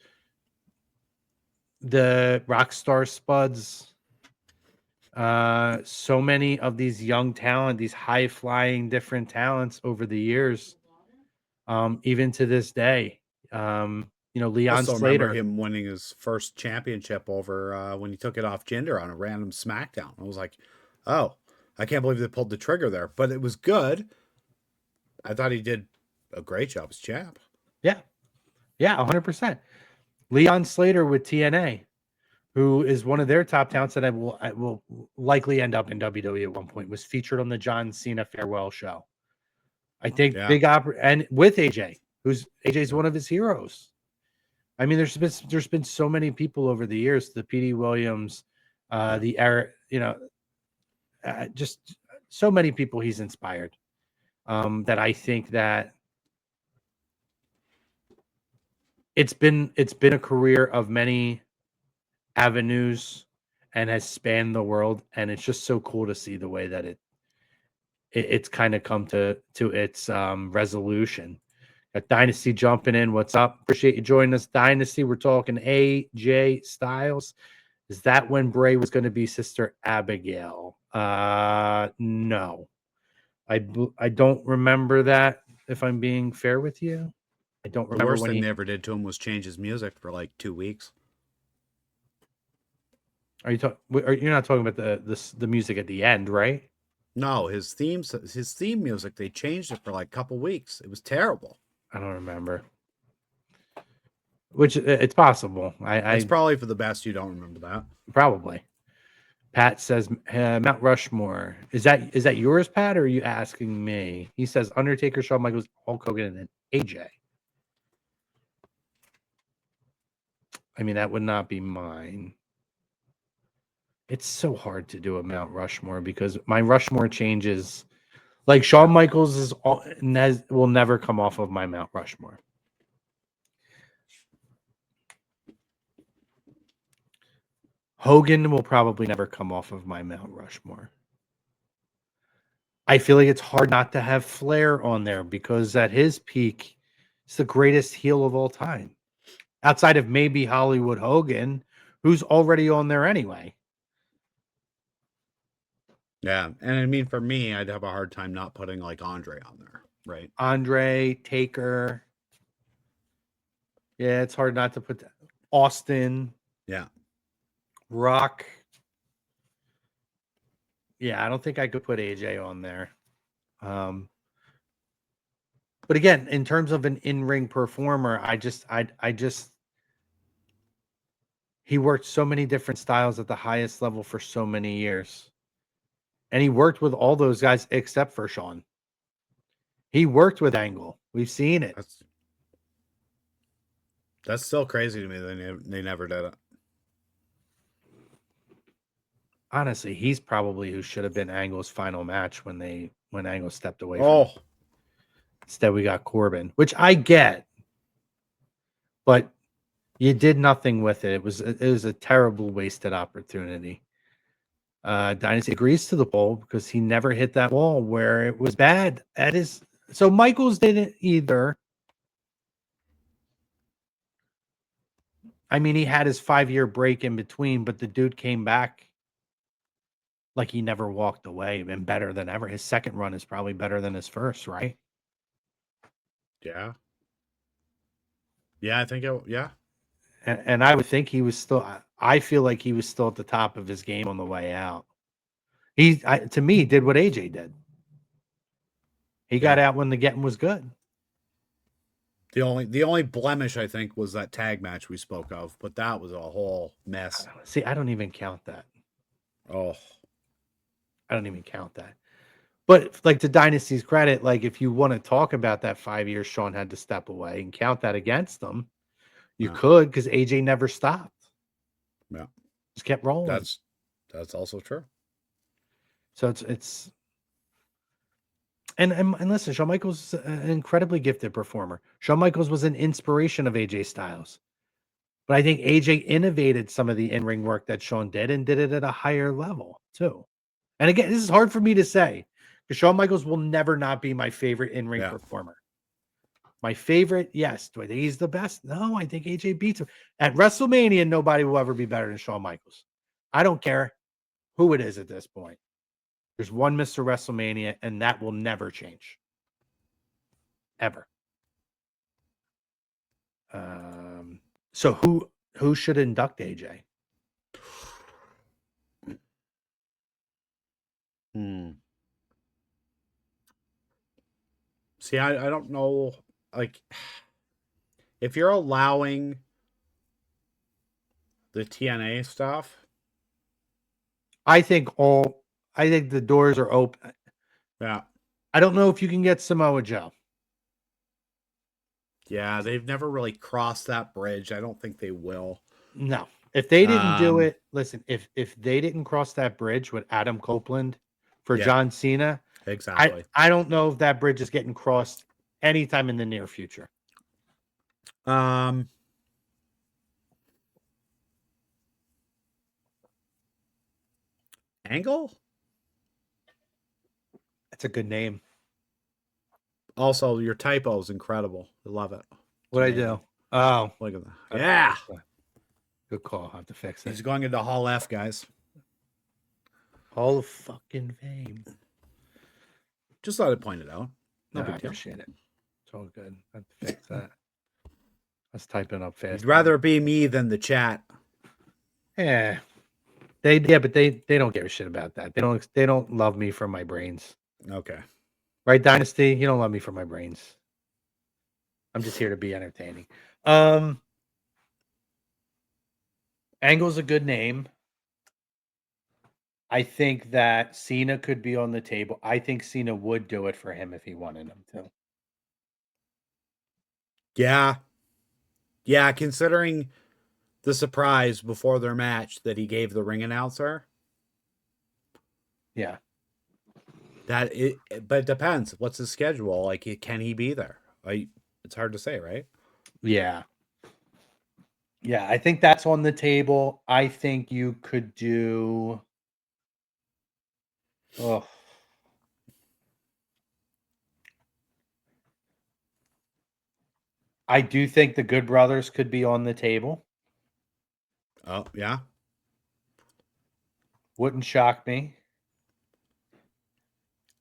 the Rockstar Spuds, so many of these young talent, these high flying different talents over the years, even to this day. Leon Slater, remember him winning his first championship over when he took it off Jinder on a random SmackDown. I was like, oh, I can't believe they pulled the trigger there, but it was good. I thought he did a great job as champ. Yeah, 100%. Leon Slater with TNA, who is one of their top talents that I will likely end up in WWE at one point, was featured on the John Cena farewell show. I think and with AJ, AJ's one of his heroes. I mean, there's been so many people over the years, the P.D. Williams, the Eric, just so many people he's inspired, that I think that it's been a career of many avenues and has spanned the world, and it's just so cool to see the way that it's kind of come to its resolution. Got Dynasty jumping in. What's up? Appreciate you joining us, Dynasty. We're talking AJ Styles Is that when Bray was going to be Sister Abigail? No. I don't remember that, if I'm being fair with you. I don't The remember worst when thing he... they ever did to him was change his music for like 2 weeks. You're not talking about the music at the end, right? No, his theme music, they changed it for like a couple weeks. It was terrible. I don't remember. Which it's possible. It's probably for the best you don't remember that. Probably. Pat says Mount Rushmore. Is that yours, Pat, or are you asking me? He says Undertaker, Shawn Michaels, Hulk Hogan, and then AJ. I mean, that would not be mine. It's so hard to do a Mount Rushmore because my Rushmore changes. Like Shawn Michaels will never come off of my Mount Rushmore. Hogan will probably never come off of my Mount Rushmore. I feel like it's hard not to have Flair on there because at his peak, he's the greatest heel of all time. Outside of maybe Hollywood Hogan, who's already on there anyway. Yeah, and I mean, for me, I'd have a hard time not putting like Andre on there, right? Andre, Taker. Yeah, it's hard not to put that. Austin. Yeah. Rock. Yeah, I don't think I could put AJ on there. But again, in terms of an in-ring performer, I just he worked so many different styles at the highest level for so many years. And he worked with all those guys except for Shawn. He worked with Angle. We've seen it. That's still crazy to me. They never did it. Honestly, he's probably who should have been Angle's final match when Angle stepped away from him. Instead, we got Corbin, which I get, but you did nothing with it. It was a terrible wasted opportunity. Dynasty agrees to the poll because he never hit that wall where it was bad. So Michaels didn't either. I mean, he had his 5-year break in between, but the dude came back like he never walked away and better than ever. His second run is probably better than his first, right? Yeah. Yeah, I think yeah. And I would think he was still, I feel like he was still at the top of his game on the way out. To me, did what AJ did. He got out when the getting was good. The only blemish, I think, was that tag match we spoke of, but that was a whole mess. See, I don't even count that. Oh. I don't even count that. But like to Dynasty's credit, like if you want to talk about that 5 years Shawn had to step away and count that against them, you could, because AJ never stopped. Yeah. Just kept rolling. That's also true. So it's and listen, Shawn Michaels is an incredibly gifted performer. Shawn Michaels was an inspiration of AJ Styles. But I think AJ innovated some of the in-ring work that Shawn did and did it at a higher level too. And again, this is hard for me to say because Shawn Michaels will never not be my favorite in-ring performer. My favorite, yes. Do I think he's the best? No, I think AJ beats him. At WrestleMania, nobody will ever be better than Shawn Michaels. I don't care who it is at this point. There's one Mr. WrestleMania, and that will never change. Ever. So who should induct AJ? See, I don't know. Like, if you're allowing the TNA stuff, I think the doors are open. Yeah. I don't know if you can get Samoa Joe. Yeah, they've never really crossed that bridge. I don't think they will. No. If they didn't do it, listen, if they didn't cross that bridge with Adam Copeland for John Cena, exactly. I don't know if that bridge is getting crossed anytime in the near future. Angle? That's a good name. Also, your typo is incredible. I love it. What I do? Oh, look at that. Yeah. Good call. I'll have to fix it. He's going into Hall F, guys. Hall of fucking fame. Just thought I'd point it out. No I big deal. appreciate it. It's all good. I have to fix that. Let's type it up fast. You'd rather it be me than the chat. Yeah. But they don't give a shit about that. They don't love me for my brains. Okay. Right, Dynasty? You don't love me for my brains. I'm just here to be entertaining. Angle's a good name. I think that Cena could be on the table. I think Cena would do it for him if he wanted him to. Yeah. Yeah, considering the surprise before their match that he gave the ring announcer. Yeah. But it depends. What's his schedule? Like, can he be there? It's hard to say, right? Yeah. Yeah, I think that's on the table. I think you could do... Oh. I do think the Good Brothers could be on the table. Oh, yeah. Wouldn't shock me.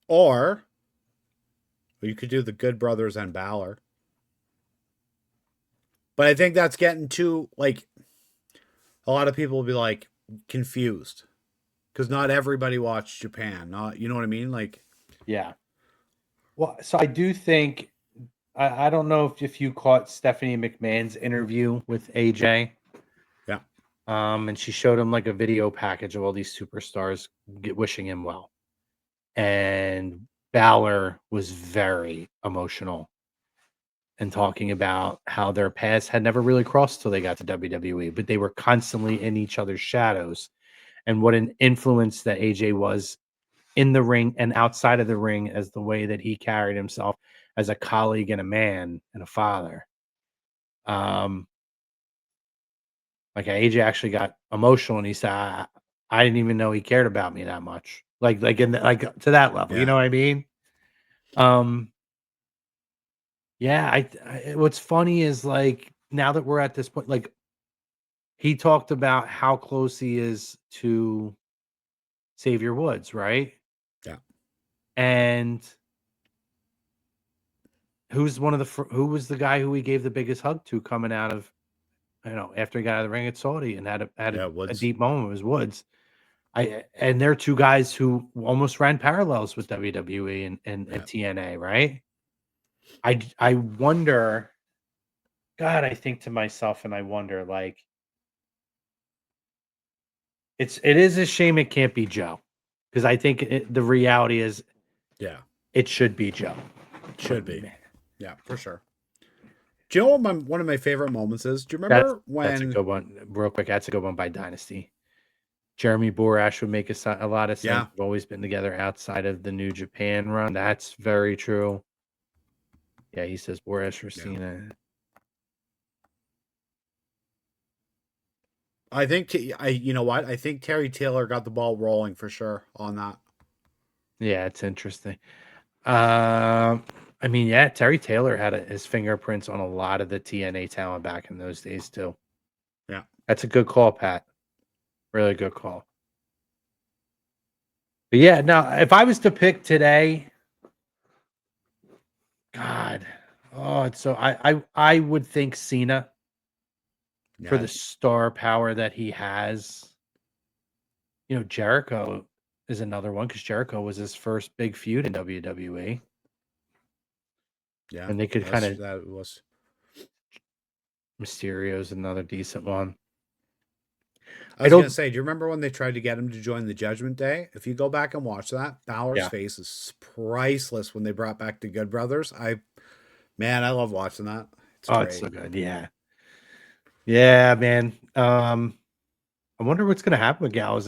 Or you could do the Good Brothers and Balor. But I think that's getting too, like, a lot of people will be, like, confused. Because not everybody watched Japan. You know what I mean? Like, yeah. Well, so I do think, I don't know if you caught Stephanie McMahon's interview with AJ. yeah. And she showed him like a video package of all these superstars wishing him well. And Balor was very emotional and talking about how their paths had never really crossed till they got to WWE, but they were constantly in each other's shadows, and what an influence that AJ was in the ring and outside of the ring, as the way that he carried himself as a colleague and a man and a father. Like AJ actually got emotional and he said, I didn't even know he cared about me that much. Like to that level, you know what I mean? Yeah, what's funny is, like, now that we're at this point, like, he talked about how close he is to Xavier Woods, right? Yeah. And who was the guy who he gave the biggest hug to coming out of, after he got out of the ring at Saudi and had a deep moment? It was Woods. And they're two guys who almost ran parallels with WWE and TNA, right? I wonder, God, I think to myself, and I wonder, like, it is a shame it can't be Joe, because I think the reality is, it should be Joe. It should be. Yeah, for sure. Do you know what one of my favorite moments is? Do you remember when... That's a good one. Real quick, that's a good one by Dynasty. Jeremy Borash would make a lot of sense. Yeah. We've always been together outside of the New Japan run. That's very true. Yeah, he says Borash for Cena. I think, you know what? I think Terry Taylor got the ball rolling for sure on that. Yeah, it's interesting. I mean, yeah, Terry Taylor had his fingerprints on a lot of the TNA talent back in those days too. Yeah. That's a good call, Pat. Really good call. But yeah, now if I was to pick today, God, I would think Cena for the star power that he has. Jericho is another one, because Jericho was his first big feud in WWE. Yeah, and they could kind of. That was Mysterio's another decent one. I was going to say, do you remember when they tried to get him to join the Judgment Day? If you go back and watch that, Balor's face is priceless when they brought back the Good Brothers. I love watching that. It's great. It's so good. Yeah. Yeah, man. I wonder what's going to happen with Gallows.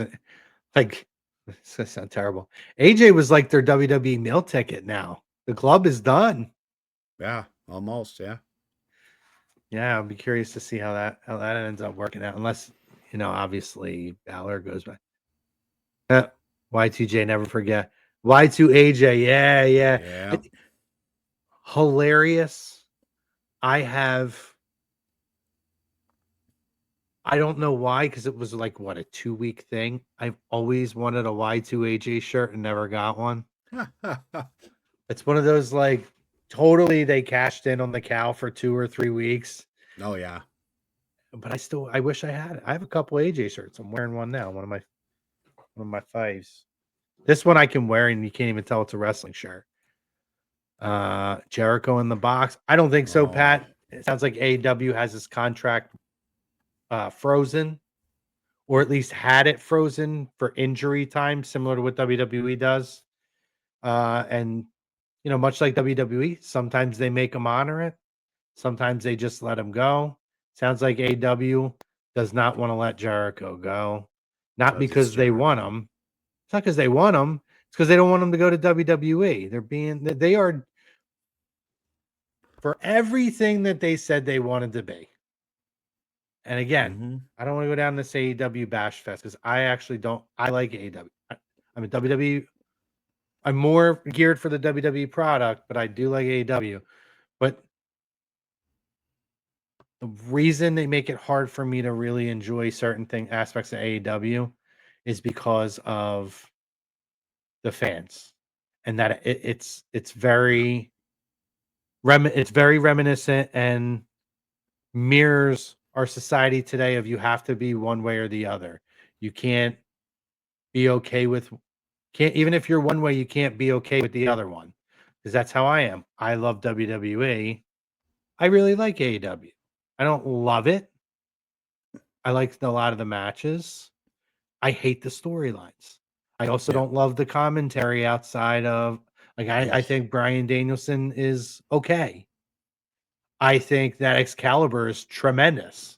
Like, it's going to sound terrible. AJ was like their WWE meal ticket now. The club is done. Yeah, almost. Yeah. Yeah, I'll be curious to see how that ends up working out. Unless, obviously Balor goes back. Y2J, never forget. Y2AJ, yeah. Hilarious. I have I don't know why, because it was like what, a 2-week thing. I've always wanted a Y2AJ shirt and never got one. It's one of those like totally they cashed in on the cow for 2 or 3 weeks. Oh yeah. But I wish I had it. I have a couple AJ shirts. I'm wearing one now. One of my fives. This one I can wear and you can't even tell it's a wrestling shirt. Jericho in the box. I don't think so, Pat. It sounds like AEW has his contract frozen, or at least had it frozen for injury time, similar to what WWE does. And much like WWE, sometimes they make them honor it, sometimes they just let him go. Sounds like AEW does not want to let Jericho go, not because they want him. It's not because they want him. It's because they don't want him to go to WWE. They are for everything that they said they wanted to be. And again, I don't want to go down this AEW bash fest because I actually don't. I like AEW. I'm a WWE. I'm more geared for the WWE product, but I do like AEW. But the reason they make it hard for me to really enjoy certain aspects of AEW is because of the fans, and that it's very reminiscent and mirrors our society today of you have to be one way or the other. You can't be okay with even if you're one way, you can't be okay with the other one. Because that's how I am. I love WWE. I really like AEW. I don't love it. I like a lot of the matches. I hate the storylines. I also don't love the commentary outside of I think Bryan Danielson is okay. I think that Excalibur is tremendous.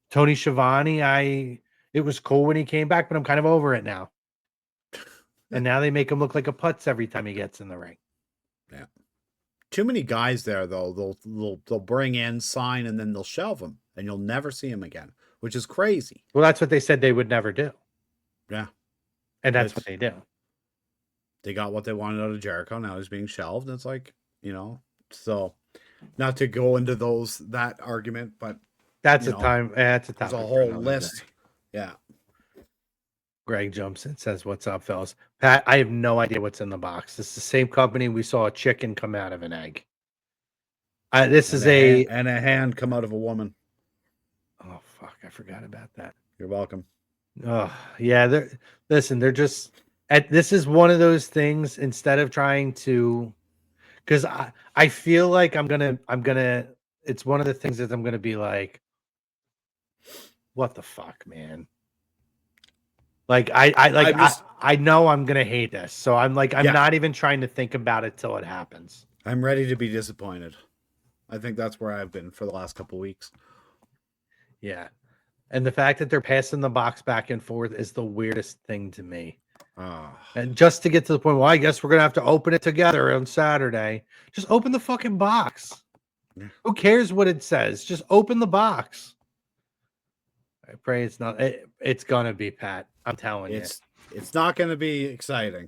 Tony Schiavone, it was cool when he came back, but I'm kind of over it now. And now they make him look like a putz every time he gets in the ring. Yeah. Too many guys there though. They'll bring in, sign, and then they'll shelve them, and you'll never see him again, which is crazy. Well, that's what they said they would never do. Yeah. And that's what they do. They got what they wanted out of Jericho. Now he's being shelved. It's like, so not to go into that argument, but that's a time. That's a topic. There's a whole list. Yeah. Greg jumps in, says, "What's up, fellas?" Pat, I have no idea what's in the box. It's the same company we saw a chicken come out of an egg. This is a hand come out of a woman. Oh fuck! I forgot about that. You're welcome. Oh yeah. They're just. This is one of those things. Instead of trying to, because I feel like I'm gonna. It's one of the things that I'm gonna be like, what the fuck, man. Like I know I'm gonna hate this, so I'm not even trying to think about it till it happens. I'm ready to be disappointed. I think that's where I've been for the last couple of weeks. Yeah, and the fact that they're passing the box back and forth is the weirdest thing to me. And just to get to the point, well, I guess we're gonna have to open it together on Saturday. Just open the fucking box. Yeah. Who cares what it says? Just open the box. I pray it's not. It's gonna be, Pat. I'm telling you. It's not gonna be exciting.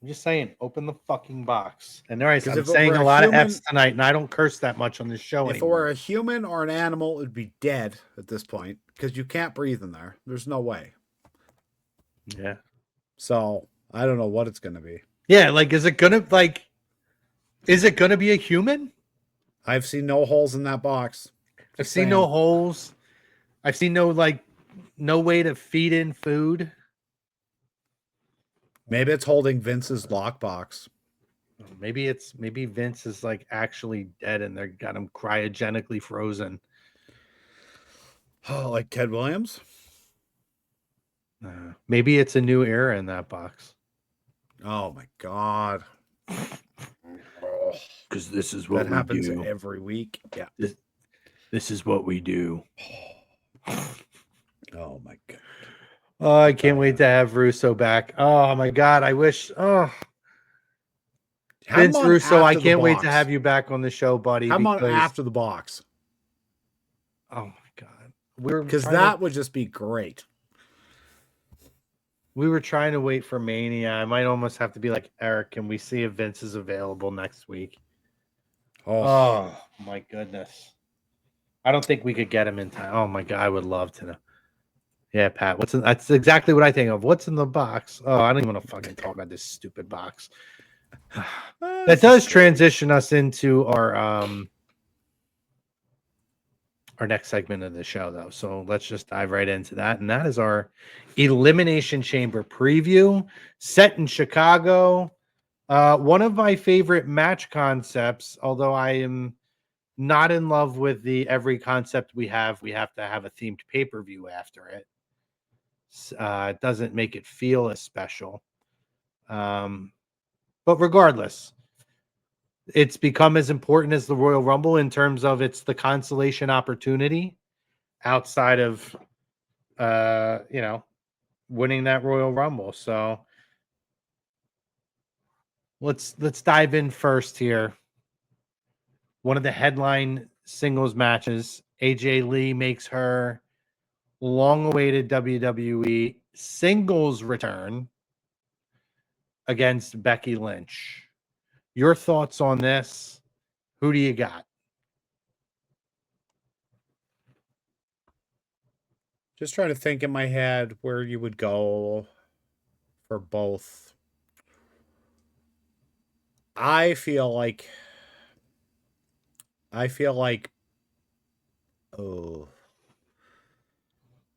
I'm just saying, open the fucking box. And I'm saying a lot of F's tonight, and I don't curse that much on this show anymore. If it were a human or an animal, it'd be dead at this point because you can't breathe in there. There's no way. Yeah. So I don't know what it's gonna be. Yeah, is it gonna be a human? I've seen no holes in that box. I've seen no holes. I've seen no way to feed in food. Maybe it's holding Vince's lockbox. Maybe Vince is actually dead and they got him cryogenically frozen. Oh, like Ted Williams? Maybe it's a new era in that box. Oh my God. Because this is what happens every week. Yeah. This is what we do. Oh my God. Oh, I can't wait to have Russo back. Oh my God. I wish. Oh, Vince Russo, I can't wait to have you back on the show, buddy. Come on after the box. Oh my God. Because that would just be great. We were trying to wait for Mania. I might almost have to be like, Eric, can we see if Vince is available next week? Oh my goodness. I don't think we could get him in time. Oh my god, I would love to know. Yeah, Pat. That's exactly what I think of. What's in the box? Oh, I don't even want to fucking talk about this stupid box. That does transition us into our next segment of the show, though. So let's just dive right into that, and that is our Elimination Chamber preview set in Chicago. One of my favorite match concepts, although I am not in love with the every concept we have to have a themed pay-per-view after it. It doesn't make it feel as special. But regardless, it's become as important as the Royal Rumble in terms of it's the consolation opportunity outside of winning that Royal Rumble. So let's dive in first here. One of the headline singles matches, AJ Lee makes her long-awaited WWE singles return against Becky Lynch. Your thoughts on this? Who do you got? Just trying to think in my head where you would go for both. I feel like oh,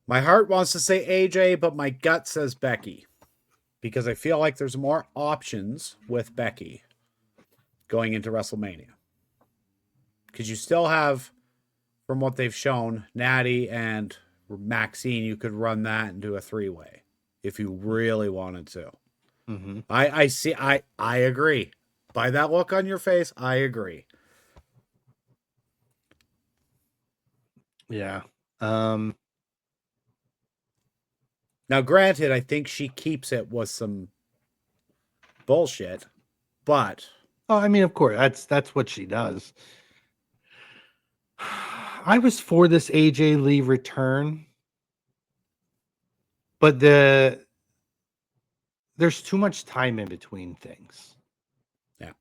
my heart wants to say AJ, but my gut says Becky, because I feel like there's more options with Becky going into WrestleMania. Because you still have, from what they've shown, Natty and Maxine, you could run that and do a 3-way if you really wanted to. Mm-hmm. I agree. By that look on your face, I agree. Yeah. Now, granted, I think she keeps it with some bullshit, but Oh, I mean, of course, that's what she does. I was for this AJ Lee return, but there's too much time in between things. Yeah.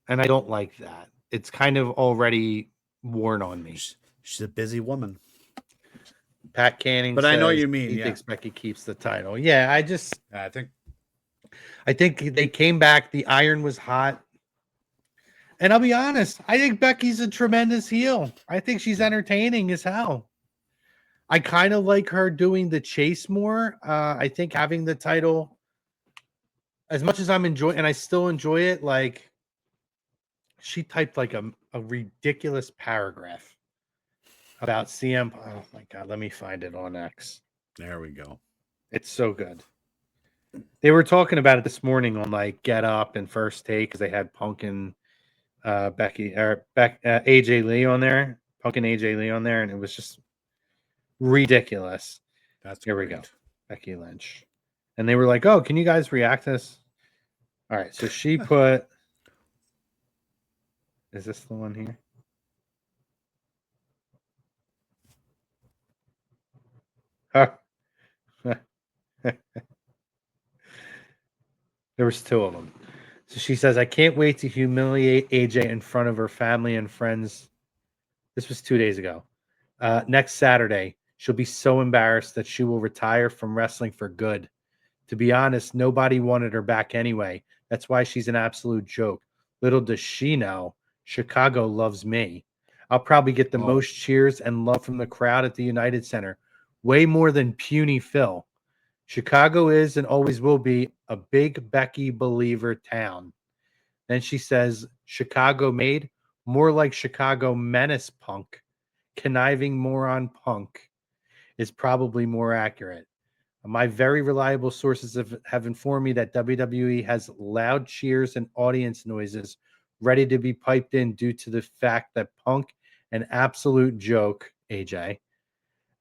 And I don't like that. It's kind of already worn on me. She's a busy woman. Pat Canning, but I know what you mean. He Yeah, thinks Becky keeps the title. Yeah, I think they came back. The iron was hot, and I'll be honest. I think Becky's a tremendous heel. I think she's entertaining as hell. I kind of like her doing the chase more. I think having the title, as much as I'm enjoying, and I still enjoy it. Like she typed like a ridiculous paragraph about CM. Oh my god, let me find it on X. There we go. It's so good. They were talking about it this morning on like Get Up and First Take because they had Punk and AJ Lee on there, Punk and AJ Lee on there, and it was just ridiculous. Here we go, Becky Lynch, and they were like, "Oh, can you guys react to this?" All right, so she put, is this the one here? There was two of them. So she says, I can't wait to humiliate AJ in front of her family and friends. This was 2 days ago. Next Saturday, she'll be so embarrassed that she will retire from wrestling for good. To be honest, nobody wanted her back anyway. That's why she's an absolute joke. Little does she know, Chicago loves me. I'll probably get the most cheers and love from the crowd at the United Center. Way more than puny Phil. Chicago is and always will be a big Becky believer town. Then she says, Chicago made, more like Chicago menace Punk. Conniving moron Punk is probably more accurate. My very reliable sources have informed me that WWE has loud cheers and audience noises ready to be piped in due to the fact that Punk, an absolute joke, AJ,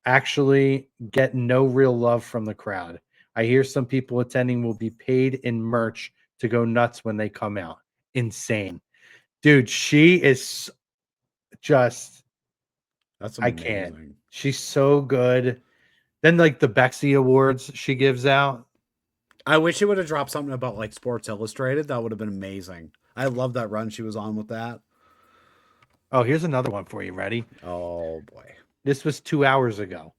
actually get no real love from the crowd. I hear some people attending will be paid in merch to go nuts when they come out. Insane. Dude, she is just, that's amazing. I can't. She's so good. Then like the Bexy Awards she gives out. I wish she would have dropped something about like Sports Illustrated. That would have been amazing. I love that run she was on with that. Oh, here's another one for you. Ready? Oh boy. This was 2 hours ago.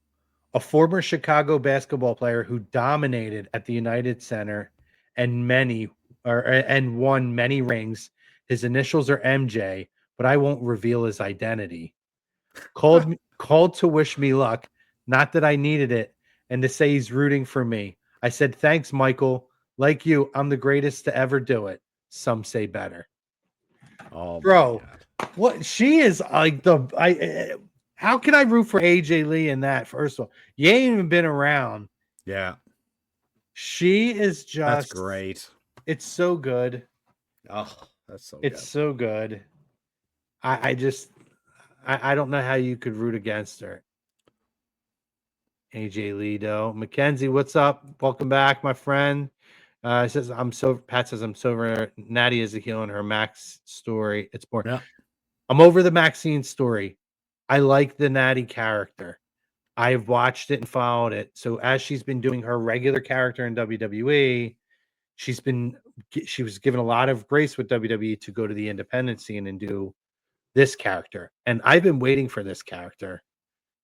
A former Chicago basketball player who dominated at the United Center and won many rings. His initials are MJ, but I won't reveal his identity. Called to wish me luck, not that I needed it, and to say he's rooting for me. I said, thanks, Michael. Like you, I'm the greatest to ever do it. Some say better. Oh, Bro, my God. what she is like how can I root for AJ Lee in that? First of all, you ain't even been around. Yeah, She is just that's great. It's so good. Oh, that's so It's good. so good. I don't know how you could root against her. AJ Lee, though. Mackenzie, what's up? Welcome back, my friend. Pat says I'm so over Natty is a heel in her Max story. It's boring. Yeah. I'm over the Maxine story. I like the Natty character. I've watched it and followed it. So as she's been doing her regular character in WWE, she was given a lot of grace with WWE to go to the independent scene and do this character. And I've been waiting for this character,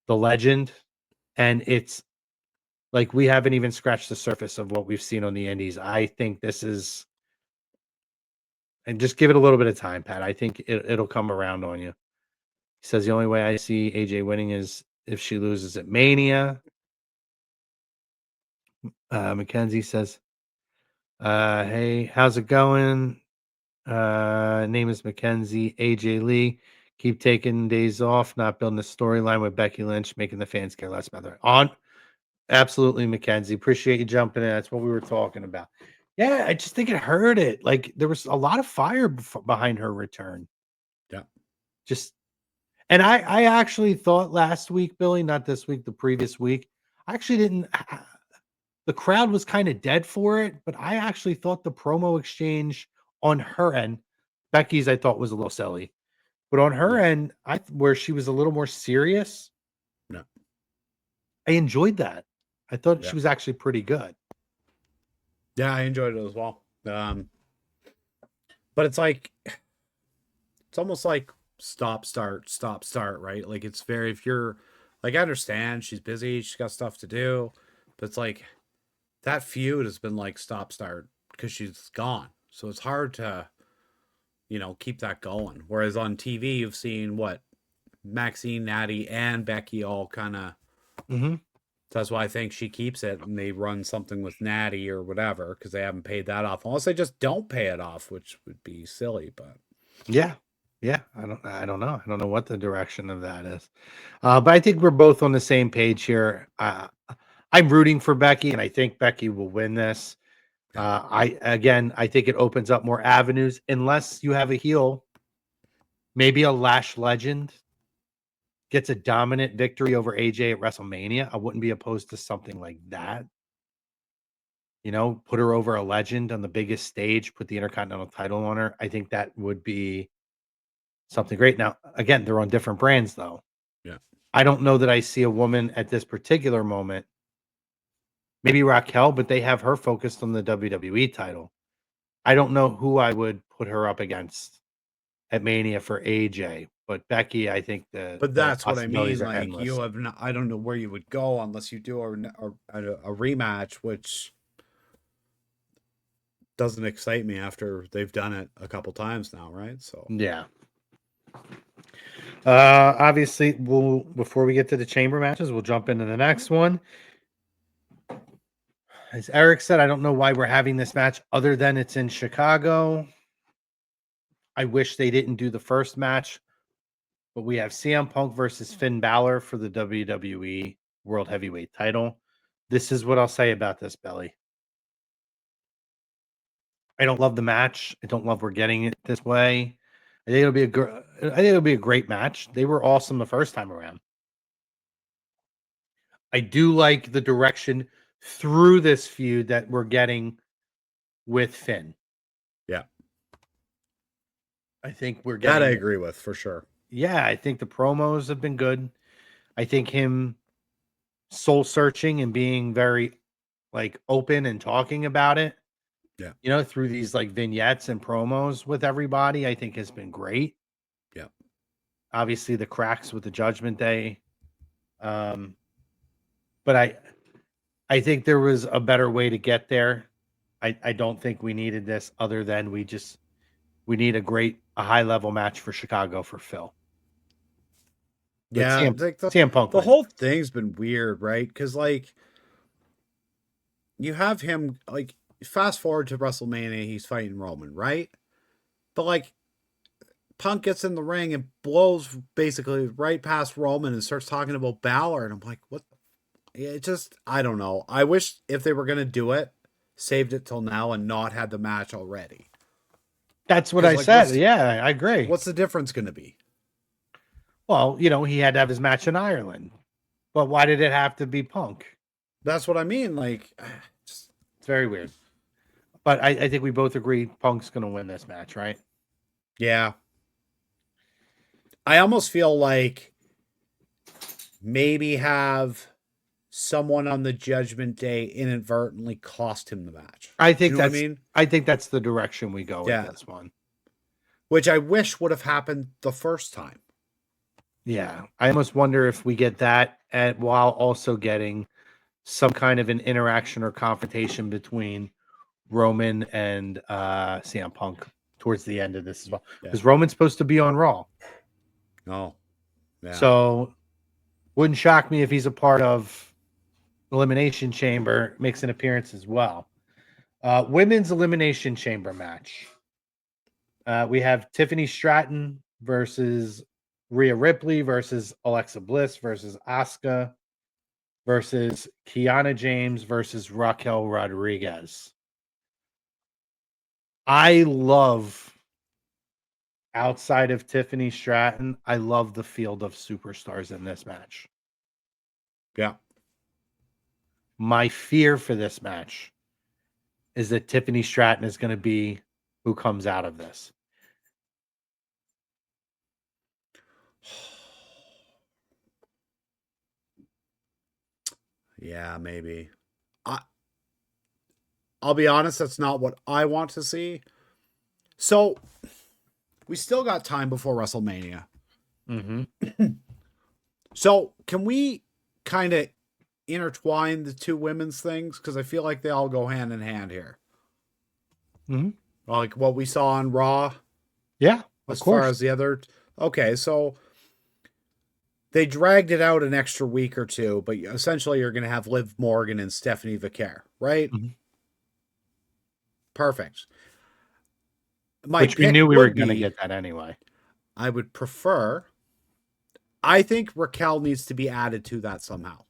the legend. And it's like we haven't even scratched the surface of what we've seen on the indies. I think this is, and just give it a little bit of time, Pat. I think it'll come around on you. He says the only way I see AJ winning is if she loses at Mania. Mackenzie says, hey, how's it going? Name is Mackenzie. AJ Lee. Keep taking days off, not building a storyline with Becky Lynch, making the fans care less about her. Absolutely, Mackenzie. Appreciate you jumping in. That's what we were talking about. Yeah, I just think it hurt it. Like there was a lot of fire behind her return. Yeah. And I actually thought last week, Billy, not this week, the previous week, I actually didn't. The crowd was kind of dead for it, but I actually thought the promo exchange on her end, Becky's, I thought was a little silly, but on her end, where she was a little more serious, I enjoyed that. I thought she was actually pretty good. Yeah, I enjoyed it as well. But it's like, it's almost like stop, start, right? Like it's very, if you're like, I understand she's busy, she's got stuff to do, but it's like that feud has been like stop, start because she's gone. So it's hard to, keep that going. Whereas on TV, you've seen what Maxine, Natty, and Becky all kind of. Mm-hmm. That's why I think she keeps it, and they run something with Natty or whatever because they haven't paid that off. Unless they just don't pay it off, which would be silly. But yeah, I don't know. I don't know what the direction of that is. But I think we're both on the same page here. I'm rooting for Becky, and I think Becky will win this. I think it opens up more avenues, unless you have a heel, maybe a Lash Legend gets a dominant victory over AJ at WrestleMania. I wouldn't be opposed to something like that. Put her over a legend on the biggest stage, put the Intercontinental title on her. I think that would be something great. Now, again, they're on different brands, though. Yeah. I don't know that I see a woman at this particular moment. Maybe Raquel, but they have her focused on the WWE title. I don't know who I would put her up against at Mania for AJ, but Becky, I think but that's what I mean. are Like endless. you have, I don't know where you would go unless you do a rematch, which doesn't excite me after they've done it a couple times now, right? So yeah. Obviously, before we get to the chamber matches, we'll jump into the next one. As Eric said, I don't know why we're having this match other than it's in Chicago. I wish they didn't do the first match, but we have CM Punk versus Finn Balor for the WWE World Heavyweight title. This is what I'll say about this, Belly. I don't love the match. I don't love we're getting it this way. I think it'll be a great match. They were awesome the first time around. I do like the direction through this feud that we're getting with Finn. Yeah. I think we're getting that I agree with for sure. Yeah, I think the promos have been good. I think him soul searching and being very open and talking about it. Yeah. Through these vignettes and promos with everybody, I think has been great. Yeah. obviously the cracks with the Judgment Day. But I think there was a better way to get there. I don't think we needed this other than we need a high level match for Chicago for Phil. But Yeah, CM, like CM Punk the wins. whole thing's been weird, right? Because like you have him like fast forward to WrestleMania, he's fighting Roman, right? But like Punk gets in the ring and blows basically right past Roman and starts talking about Balor, and I'm like, what? It just, I don't know. I wish if they were gonna do it, saved it till now and not had the match already. That's what I said. Yeah, I agree. What's the difference going to be? Well, he had to have his match in Ireland, but why did it have to be Punk? That's what I mean. Like, it's very weird. But I think we both agree Punk's going to win this match, right? Yeah. I almost feel like maybe have someone on the Judgment Day inadvertently cost him the match. I think what I mean? I think that's the direction we go with this one. Which I wish would have happened the first time. Yeah. I almost wonder if we get that while also getting some kind of an interaction or confrontation between Roman and CM Punk towards the end of this as well. Because Roman's supposed to be on Raw. Oh. Yeah. So wouldn't shock me if he's a part of Elimination Chamber, makes an appearance as well. Women's Elimination Chamber match. We have Tiffany Stratton versus Rhea Ripley versus Alexa Bliss versus Asuka versus Kiana James versus Raquel Rodriguez. I love, outside of Tiffany Stratton, I love the field of superstars in this match. Yeah. My fear for this match is that Tiffany Stratton is going to be who comes out of this. Yeah, maybe. I'll be honest, that's not what I want to see. So, we still got time before WrestleMania. Mm-hmm. So, can we kind of intertwine the two women's things? Because I feel like they all go hand in hand here. Mm-hmm. Like what we saw on Raw. Yeah, as far as the other. Okay, so they dragged it out an extra week or two, but essentially you're going to have Liv Morgan and Stephanie Vicaire, right? Mm-hmm. Perfect. Which we knew we were going to get that anyway. I would prefer. I think Raquel needs to be added to that somehow.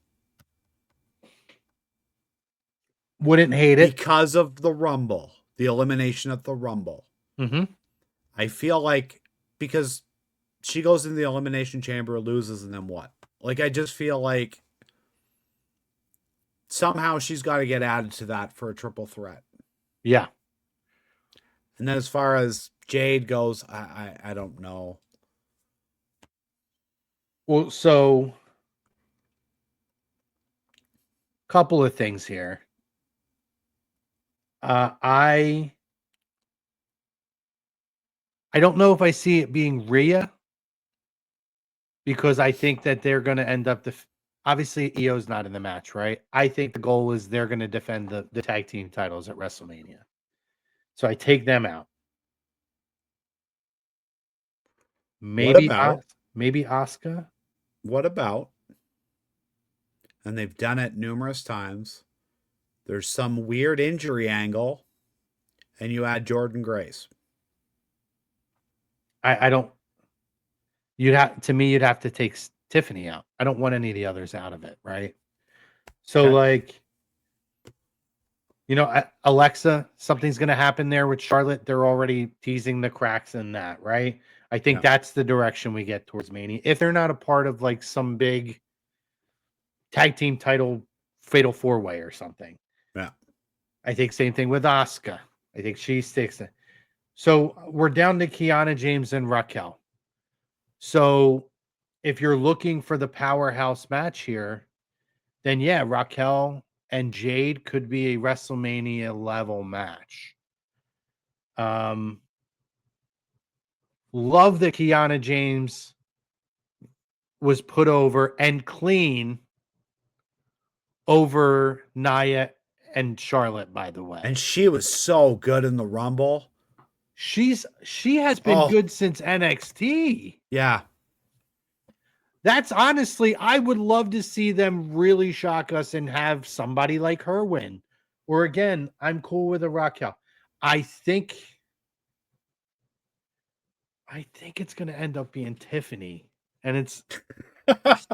Wouldn't hate it. Because of the Rumble, the elimination at the Rumble. Mm-hmm. I feel like because she goes into the Elimination Chamber, loses, and then what? Like, I just feel like somehow she's got to get added to that for a triple threat. Yeah. And then as far as Jade goes, I don't know. Well, so couple of things here. I don't know if I see it being Rhea, because I think that they're going to end up obviously Io's not in the match, right? I think the goal is they're going to defend the tag team titles at WrestleMania. So I take them out. Maybe Asuka. What about? And they've done it numerous times. There's some weird injury angle, and you add Jordan Grace. I don't. You'd have to take Tiffany out. I don't want any of the others out of it, right? So, like, Alexa, something's going to happen there with Charlotte. They're already teasing the cracks in that, right? I think that's the direction we get towards Mania. If they're not a part of like some big tag team title fatal 4-way or something. Yeah. I think same thing with Asuka. I think she sticks it. So we're down to Kiana James and Raquel. So if you're looking for the powerhouse match here, then yeah, Raquel and Jade could be a WrestleMania level match. Love that Kiana James was put over and clean over Nia and Charlotte, by the way. And she was so good in the Rumble. She has been good since NXT. Yeah. That's honestly, I would love to see them really shock us and have somebody like her win. Or again, I'm cool with a Raquel. I think it's going to end up being Tiffany, and it's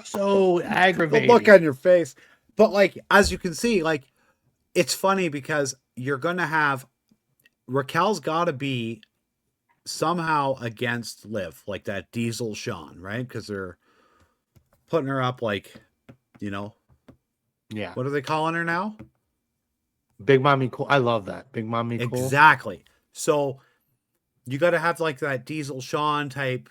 so aggravating. The look on your face. But like, as you can see, like, it's funny because you're going to have Raquel's got to be somehow against Liv, like that Diesel Shawn, right? Because they're putting her up like, you know, yeah. What are they calling her now? Big Mommy Cool. I love that. Big Mommy Cool. Exactly. So you got to have like that Diesel Shawn type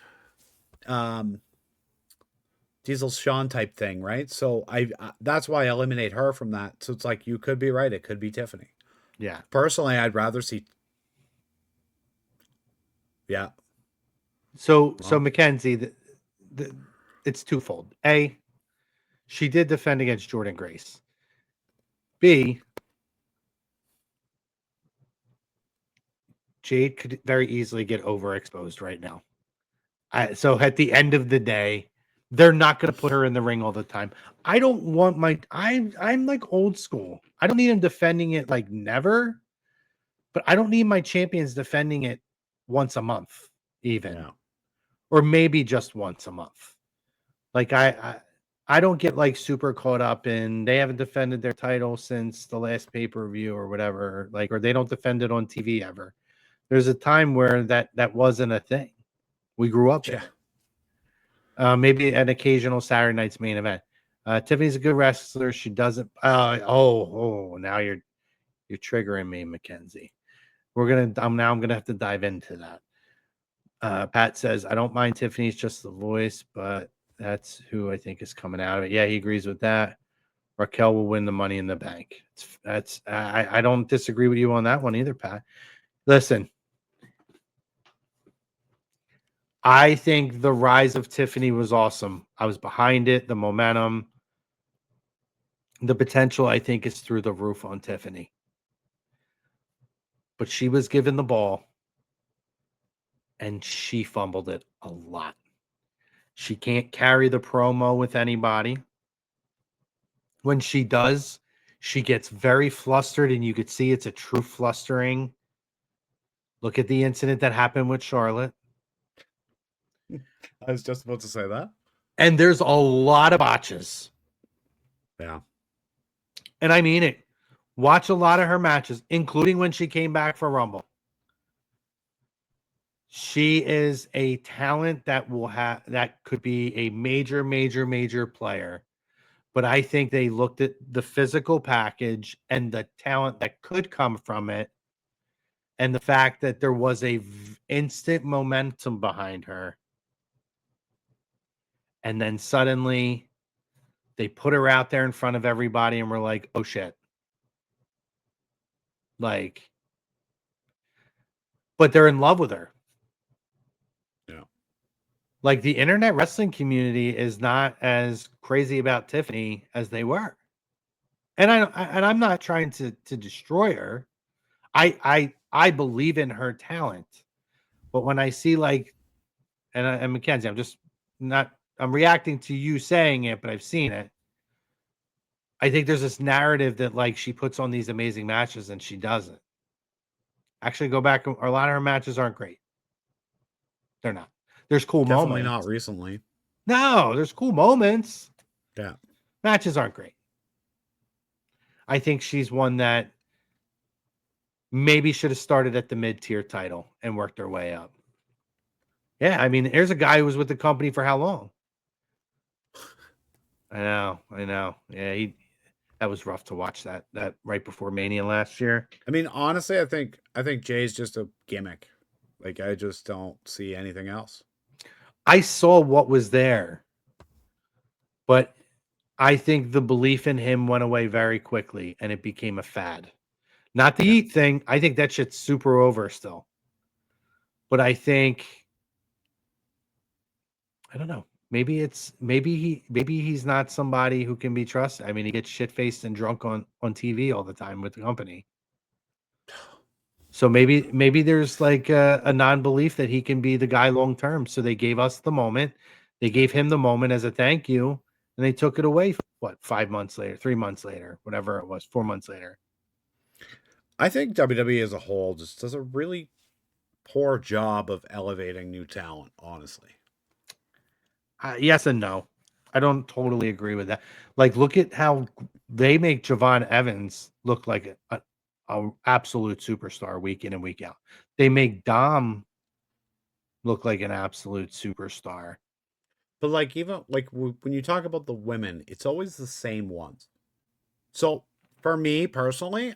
thing, right? So I that's why I eliminate her from that. So it's like, you could be right. It could be Tiffany. Yeah. Personally, I'd rather see. Yeah. So Mackenzie, it's twofold. A, she did defend against Jordan Grace. B, Jade could very easily get overexposed right now. So at the end of the day, they're not going to put her in the ring all the time. I don't want I'm like old school. I don't need him defending it like never, but I don't need my champions defending it once a month, even. Yeah. Or maybe just once a month. Like I don't get like super caught up in they haven't defended their title since the last pay-per-view or whatever, like, or they don't defend it on TV ever. There's a time where that wasn't a thing. We grew up there. Maybe an occasional Saturday night's main event. Tiffany's a good wrestler. She doesn't. Now you're triggering me, Mackenzie. I'm gonna have to dive into that. Pat says, I don't mind Tiffany's just the voice, but that's who I think is coming out of it. Yeah, he agrees with that. Raquel will win the Money in the Bank. I don't disagree with you on that one either, Pat. Listen, I think the rise of Tiffany was awesome. I was behind it. The momentum, the potential, I think, is through the roof on Tiffany. But she was given the ball, and she fumbled it a lot. She can't carry the promo with anybody. When she does, she gets very flustered, and you could see it's a true flustering. Look at the incident that happened with Charlotte. I was just about to say that. And there's a lot of botches. Yeah. And I mean it. Watch a lot of her matches, including when she came back for Rumble. She is a talent that could be a major, major, major player. But I think they looked at the physical package and the talent that could come from it, and the fact that there was instant momentum behind her. And then suddenly they put her out there in front of everybody and we're like, oh shit. Like, but they're in love with her. Yeah. Like, the internet wrestling community is not as crazy about Tiffany as they were. And I'm not trying to destroy her. I believe in her talent. But when I see like, and Mackenzie, I'm reacting to you saying it, but I've seen it. I think there's this narrative that like she puts on these amazing matches and she doesn't. Actually, go back. A lot of her matches aren't great. They're not. There's cool moments. Definitely not recently. No, there's cool moments. Yeah. Matches aren't great. I think she's one that maybe should have started at the mid-tier title and worked her way up. Yeah, I mean, here's a guy who was with the company for how long? I know. Yeah, that was rough to watch that right before Mania last year. I mean, honestly, I think Jay's just a gimmick. Like, I just don't see anything else. I saw what was there, but I think the belief in him went away very quickly and it became a fad. Not the eat thing. I think that shit's super over still. But I think, I don't know. maybe he's not somebody who can be trusted. I mean, he gets shit faced and drunk on TV all the time with the company. So maybe there's like a non-belief that he can be the guy long term. So they gave us the moment. They gave him the moment as a thank you, and they took it away. What, 5 months later, 3 months later, whatever it was, 4 months later. I think WWE as a whole just does a really poor job of elevating new talent, honestly. Yes and no. I don't totally agree with that. Like, look at how they make Javon Evans look like a absolute superstar week in and week out. They make Dom look like an absolute superstar. But like, even like when you talk about the women, it's always the same ones. So for me personally,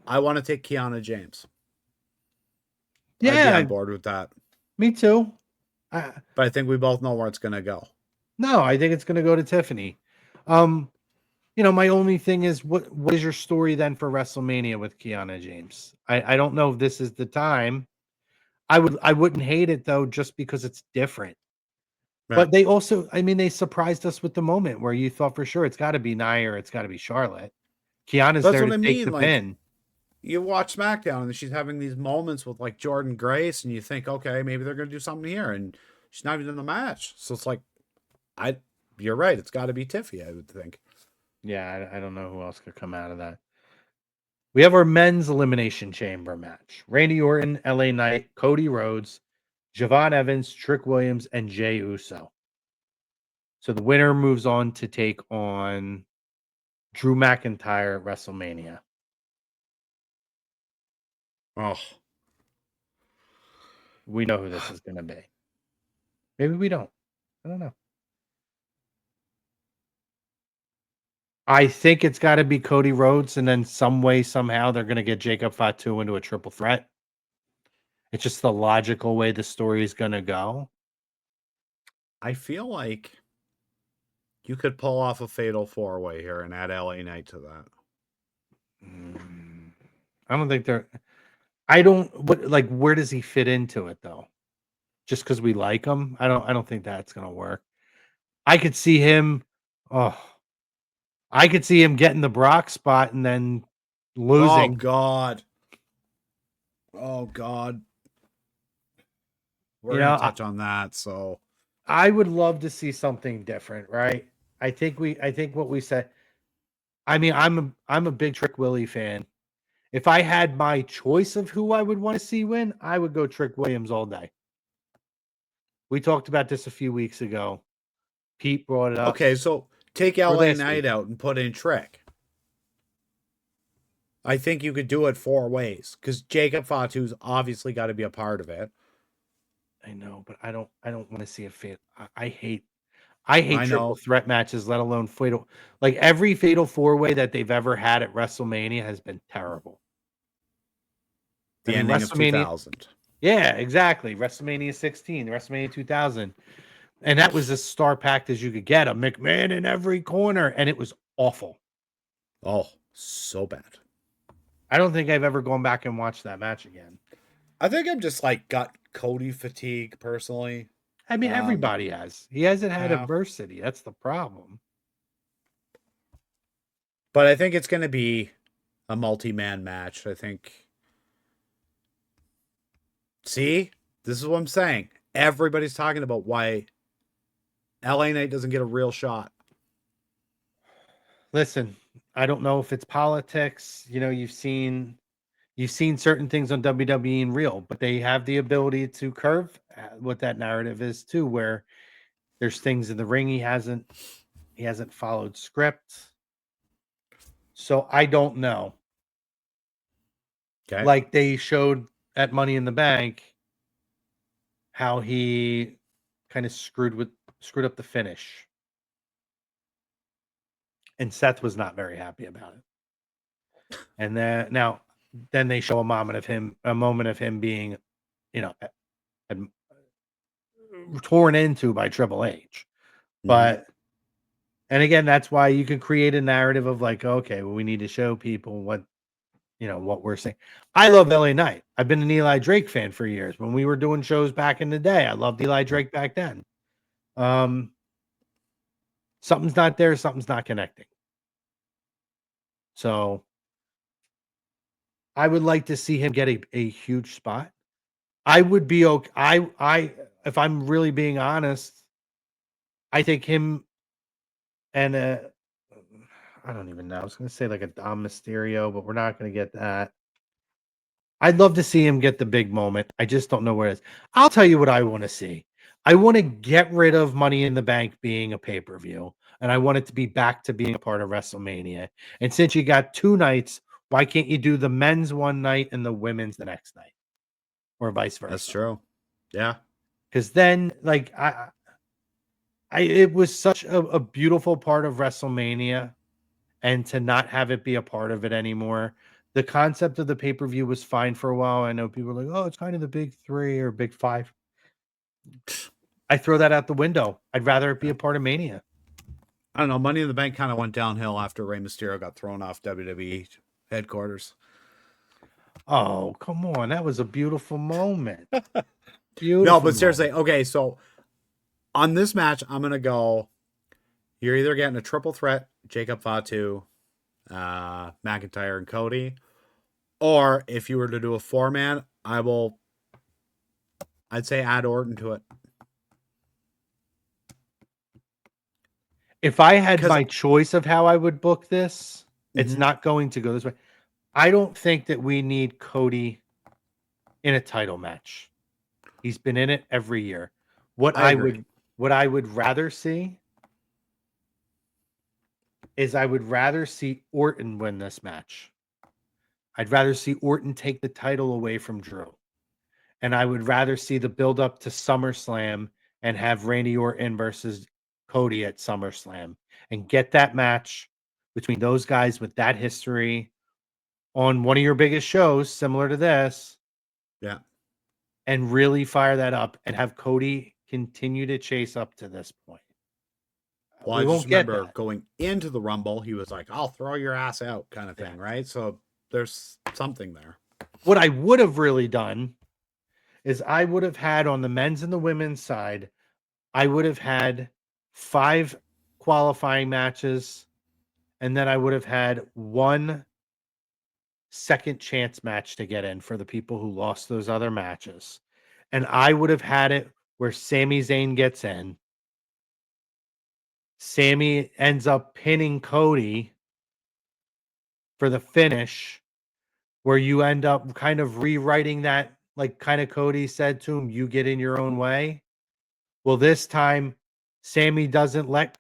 I want to take Kiana James. I'd be Yeah, on board with that. me too. But I think we both know where it's going to go. No, I think it's going to go to Tiffany. My only thing is, what is your story then for WrestleMania with Kiana James? I don't know if this is the time. I wouldn't hate it though, just because it's different. Right. But they also, I mean, they surprised us with the moment where you thought for sure it's got to be Nia or it's got to be Charlotte. Kiana's That's there what to I take mean, the like, pin. You watch SmackDown and she's having these moments with like Jordan Grace, and you think, okay, maybe they're going to do something here, and she's not even in the match. So it's like, you're right. It's got to be Tiffy, I would think. Yeah, I don't know who else could come out of that. We have our men's Elimination Chamber match. Randy Orton, LA Knight, Cody Rhodes, Javon Evans, Trick Williams, and Jey Uso. So the winner moves on to take on Drew McIntyre at WrestleMania. Oh, We know who this is going to be. Maybe we don't. I don't know. I think it's got to be Cody Rhodes, and then some way, somehow, they're going to get Jacob Fatu into a triple threat. It's just the logical way the story is going to go. I feel like you could pull off a fatal 4-way here and add LA Knight to that. I don't think they're. I don't. What, like, where does he fit into it though? Just because we like him, I don't think that's going to work. I could see him. Oh, I could see him getting the Brock spot and then losing. Oh God. Oh God. We're gonna touch on that. So I would love to see something different, right? I think what we said. I mean, I'm a big Trick Willie fan. If I had my choice of who I would want to see win, I would go Trick Williams all day. We talked about this a few weeks ago. Pete brought it up. Okay, so take LA Knight out and put in Trick. I think you could do it 4 ways because Jacob Fatu's obviously got to be a part of it. I know, but I don't want to see a fatal. I hate triple threat matches, let alone fatal. Like every fatal 4-way that they've ever had at WrestleMania has been terrible. The ending of 2000. Yeah, exactly. WrestleMania 16, WrestleMania 2000. And that was as star packed as you could get. A McMahon in every corner. And it was awful. Oh, so bad. I don't think I've ever gone back and watched that match again. I think I'm just like got Cody fatigue personally. I mean, everybody has. He hasn't had adversity. That's the problem. But I think it's going to be a multi-man match. I think. See, this is what I'm saying. Everybody's talking about why LA Knight doesn't get a real shot. Listen, I don't know if it's politics. You know, you've seen certain things on WWE in real, but they have the ability to curve what that narrative is too, where there's things in the ring he hasn't followed script. So I don't know. Okay. Like they showed at Money in the Bank how he kind of screwed up the finish. And Seth was not very happy about it. And then they show a moment of him being, torn into by Triple H. But and again, that's why you can create a narrative of like, okay, well, we need to show people what we're saying. I love LA Knight. I've been an Eli Drake fan for years. When we were doing shows back in the day, I loved Eli Drake back then. Something's not there, something's not connecting. So I would like to see him get a huge spot. I would be okay. If I'm really being honest, I think him and I don't even know. I was going to say like a Dom Mysterio, but we're not going to get that. I'd love to see him get the big moment. I just don't know where it is. I'll tell you what I want to see. I want to get rid of Money in the Bank being a pay-per-view, and I want it to be back to being a part of WrestleMania. And since you got 2 nights, why can't you do the men's one night and the women's the next night? Or vice versa. That's true. Yeah. Because then, like, it was such a beautiful part of WrestleMania, and to not have it be a part of it anymore. The concept of the pay-per-view was fine for a while. I know people are like, oh, it's kind of the big 3 or big 5. I throw that out the window. I'd rather it be a part of Mania. I don't know. Money in the Bank kind of went downhill after Rey Mysterio got thrown off WWE headquarters. Oh, come on. That was a beautiful moment. Beautiful. No, but seriously, okay, so on this match, I'm going to go, you're either getting a triple threat, Jacob Fatu, McIntyre, and Cody, or if you were to do a 4-man, I'd say add Orton to it. If I had my choice of how I would book this, it's not going to go this way. I don't think that we need Cody in a title match. He's been in it every year. What I would rather see is I would rather see Orton win this match. I'd rather see Orton take the title away from Drew. And I would rather see the build up to SummerSlam and have Randy Orton versus Cody at SummerSlam and get that match between those guys with that history on one of your biggest shows, similar to this. Yeah. And really fire that up and have Cody continue to chase up to this point. Well, I just remember going into the Rumble, he was like, I'll throw your ass out kind of thing, right? So there's something there. What I would have really done is I would have had on the men's and the women's side, I would have had 5 qualifying matches, and then I would have had 1 second chance match to get in for the people who lost those other matches. And I would have had it where Sami Zayn gets in. Sami ends up pinning Cody for the finish, where you end up kind of rewriting that, like kind of Cody said to him, you get in your own way. Well, this time, Sami doesn't let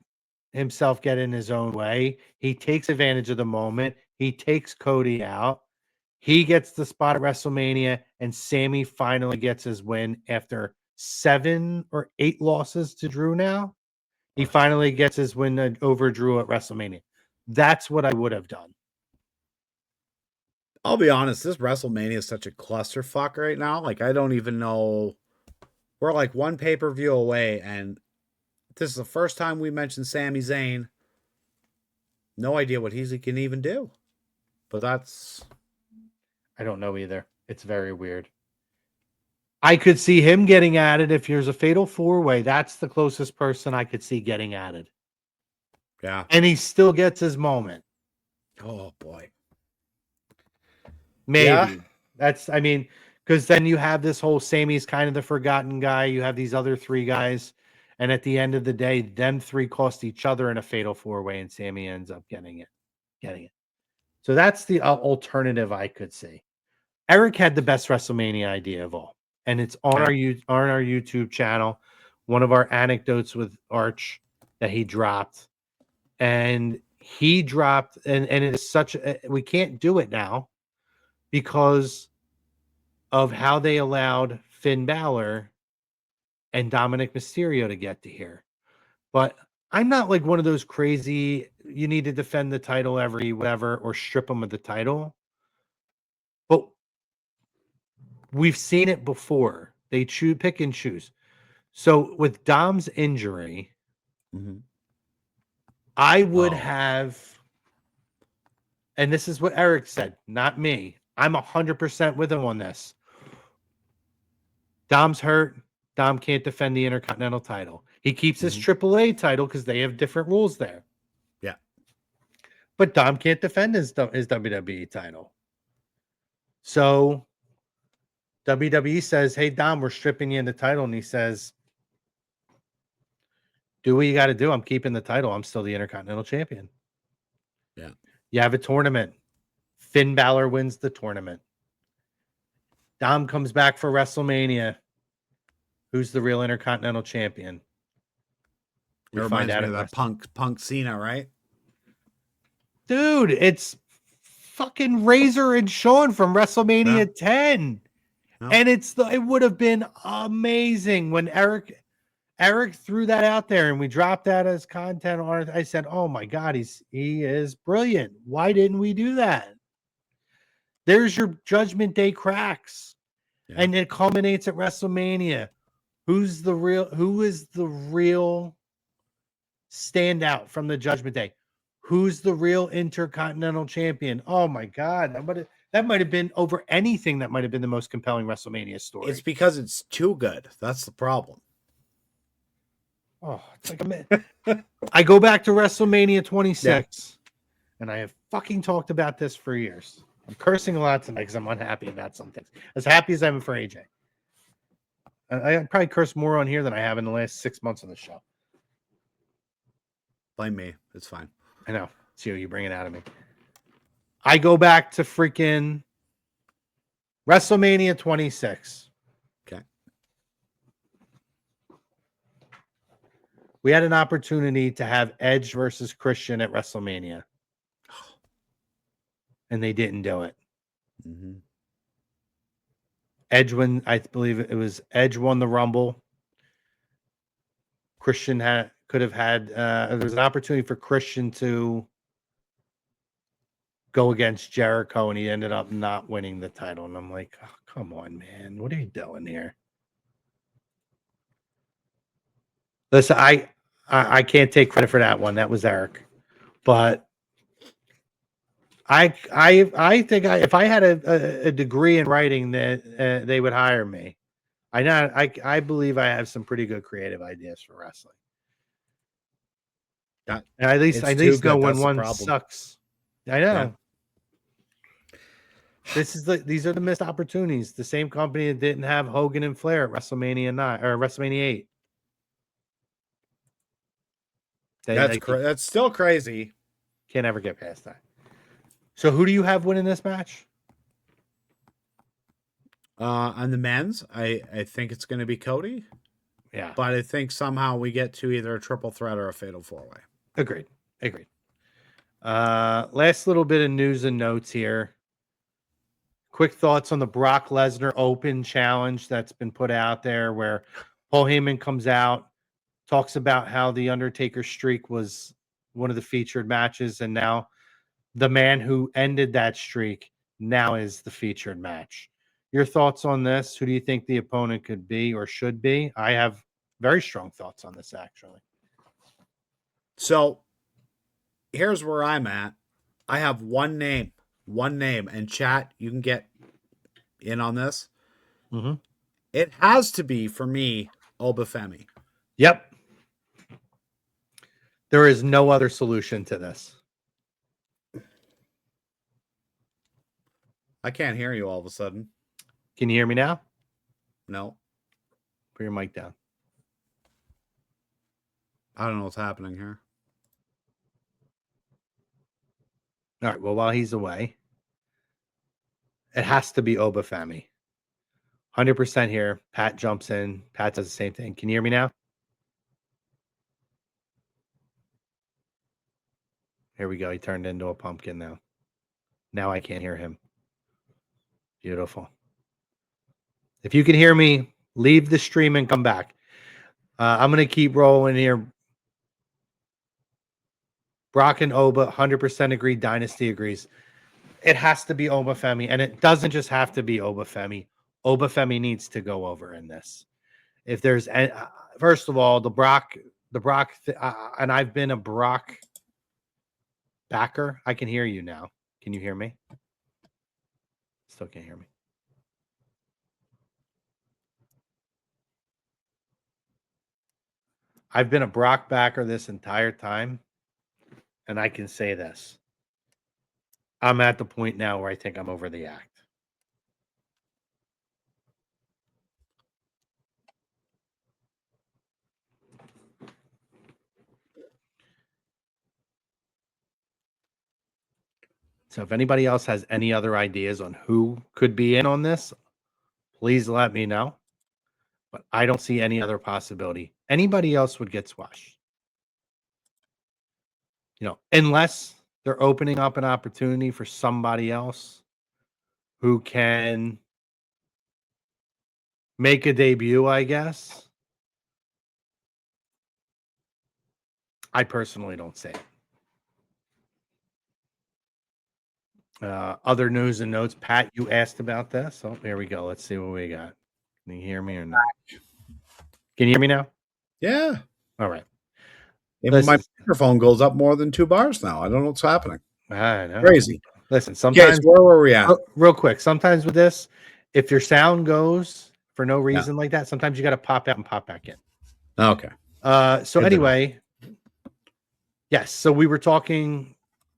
himself get in his own way. He takes advantage of the moment. He takes Cody out. He gets the spot at WrestleMania, and Sami finally gets his win after 7 or 8 losses to Drew now. He finally gets his win over Drew at WrestleMania. That's what I would have done. I'll be honest, this WrestleMania is such a clusterfuck right now. Like, I don't even know. We're like 1 pay-per-view away, and this is the first time we mentioned Sami Zayn. No idea what he can even do. But that's... I don't know either. It's very weird. I could see him getting added if there's a fatal 4-way. That's the closest person I could see getting added. Yeah. And he still gets his moment. Oh, boy. Maybe. Yeah. That's, I mean, because then you have this whole Sami's kind of the forgotten guy. You have these other 3 guys. And at the end of the day, them 3 cost each other in a fatal 4-way, and Sami ends up getting it. So that's the alternative I could see. Eric had the best WrestleMania idea of all. And it's on our YouTube channel. One of our anecdotes with Arch that he dropped. And he dropped, and it is such we can't do it now because of how they allowed Finn Balor and Dominic Mysterio to get to here. But I'm not like one of those crazy, you need to defend the title every whatever or strip them of the title. But we've seen it before. They pick and choose. So with Dom's injury, I would have, and this is what Eric said, not me. I'm 100% with him on this. Dom's hurt. Dom can't defend the Intercontinental title. He keeps his AAA title because they have different rules there. Yeah. But Dom can't defend his WWE title. So WWE says, hey, Dom, we're stripping you in the title. And he says, do what you got to do. I'm keeping the title. I'm still the Intercontinental Champion. Yeah. You have a tournament. Finn Balor wins the tournament. Dom comes back for WrestleMania. Who's the real Intercontinental Champion? It reminds me of that Punk Cena, right? Dude, it's fucking Razor and Shawn from WrestleMania 10. Yeah. And it would have been amazing when Eric threw that out there and we dropped that as content on it. I said, oh my God, he is brilliant. Why didn't we do that? There's your Judgment Day cracks. Yeah. And it culminates at WrestleMania. Who is the real standout from the Judgment Day? Who's the real Intercontinental Champion? Oh my God. That might have been over anything that might have been the most compelling WrestleMania story. It's because it's too good. That's the problem. Oh, it's like I go back to WrestleMania 26, and I have fucking talked about this for years. I'm cursing a lot tonight because I'm unhappy about some things. As happy as I am for AJ. I probably curse more on here than I have in the last 6 months on the show. Blame me. It's fine. I know. It's you bring it out of me. I go back to freaking WrestleMania 26. Okay. We had an opportunity to have Edge versus Christian at WrestleMania. And they didn't do it. Mm-hmm. I believe it was Edge won the Rumble. Christian could have had, there was an opportunity for Christian to go against Jericho, and he ended up not winning the title. And I'm like, oh, come on, man. What are you doing here? Listen, I can't take credit for that one. That was Eric. But I think if I had a degree in writing, that they would hire me. I believe I have some pretty good creative ideas for wrestling. And at least know when one sucks. I know. Yeah. These are the missed opportunities. The same company that didn't have Hogan and Flair at WrestleMania 9 or WrestleMania 8. That's still crazy. Can't ever get past that. So who do you have winning this match? On the men's, I think it's going to be Cody. Yeah. But I think somehow we get to either a triple threat or a fatal four-way. Agreed. Last little bit of news and notes here. Quick thoughts on the Brock Lesnar Open Challenge that's been put out there, where Paul Heyman comes out, talks about how the Undertaker streak was one of the featured matches, and now the man who ended that streak now is the featured match. Your thoughts on this? Who do you think the opponent could be or should be? I have very strong thoughts on this, actually. So here's where I'm at. I have one name, and chat, you can get in on this. Mm-hmm. It has to be, for me, Obafemi. Yep. There is no other solution to this. I can't hear you all of a sudden. Can you hear me now? No. Put your mic down. I don't know what's happening here. All right. Well, while he's away, it has to be Obafemi. 100% here. Pat jumps in. Pat does the same thing. Can you hear me now? Here we go. He turned into a pumpkin now. Now I can't hear him. Beautiful. If you can hear me, leave the stream and come back. I'm going to keep rolling here. Brock and Oba, 100% agree. Dynasty agrees. It has to be Obafemi, and it doesn't just have to be Obafemi. Obafemi needs to go over in this. If there's, first of all, the Brock, and I've been a Brock backer. I can hear you now. Can you hear me? Still can't hear me. I've been a Brock backer this entire time, and I can say this. I'm at the point now where I think I'm over the act. So if anybody else has any other ideas on who could be in on this, please let me know. But I don't see any other possibility. Anybody else would get squashed. Unless they're opening up an opportunity for somebody else who can make a debut, I guess. I personally don't see it. Other news and notes. Pat, you asked about this. Oh, there we go. Let's see what we got. Can you hear me or not? Can you hear me now? Yeah. All right. Even my microphone goes up more than 2 bars now. I don't know what's happening. I know. Crazy. Listen, sometimes where were we at? Real quick. Sometimes with this, if your sound goes for no reason like that, sometimes you got to pop out and pop back in. Okay. So anyway, yes. So we were talking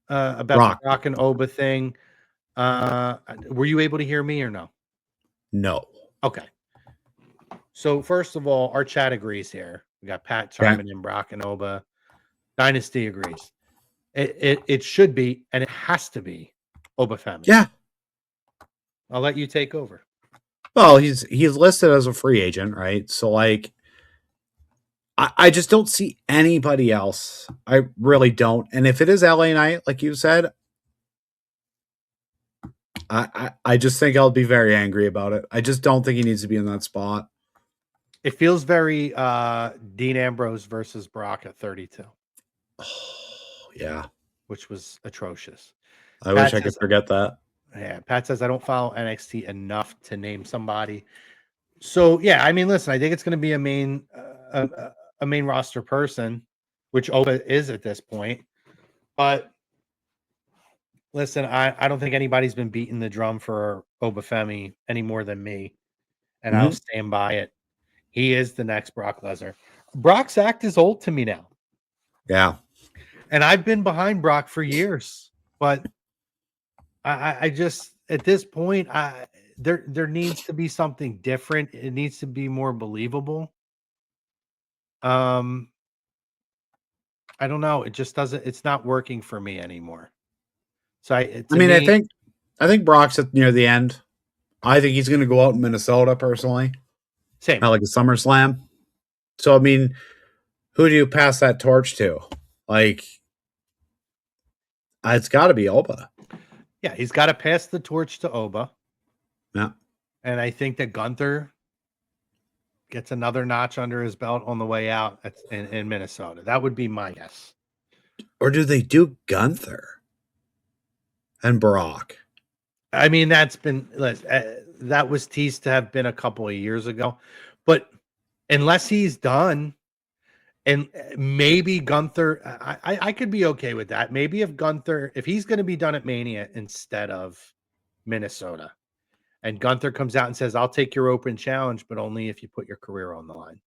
about the Brock and Oba thing. Were you able to hear me or no? No. Okay. So first of all, our chat agrees here. We got Pat chiming in, Brock and Oba. Dynasty agrees. It should be, and it has to be, Oba family. Yeah. I'll let you take over. Well, he's listed as a free agent, right? So like, I just don't see anybody else. I really don't. And if it is LA Knight, like you said, I just think I'll be very angry about it. I just don't think he needs to be in that spot. It feels very Dean Ambrose versus Brock at 32. Oh, yeah. Which was atrocious. I wish I could forget that. Yeah. Pat says, I don't follow NXT enough to name somebody. So, yeah, I mean, listen, I think it's going to be a main roster person, which Oba is at this point. But listen, I don't think anybody's been beating the drum for Oba Femi any more than me. And I'll stand by it. He is the next Brock Lesnar. Brock's act is old to me now. Yeah. And I've been behind Brock for years. But I just, at this point, there needs to be something different. It needs to be more believable. I don't know. It just doesn't, it's not working for me anymore. So I think Brock's at near the end. I think he's going to go out in Minnesota personally. Same. Like a SummerSlam. So, I mean, who do you pass that torch to? Like, it's got to be Oba. Yeah, he's got to pass the torch to Oba. Yeah. And I think that Gunther gets another notch under his belt on the way out in Minnesota. That would be my guess. Or do they do Gunther and Brock? I mean, that was teased to have been a couple of years ago. But unless he's done, and maybe Gunther, I could be okay with that. Maybe if he's going to be done at Mania instead of Minnesota, and Gunther comes out and says, I'll take your open challenge, but only if you put your career on the line.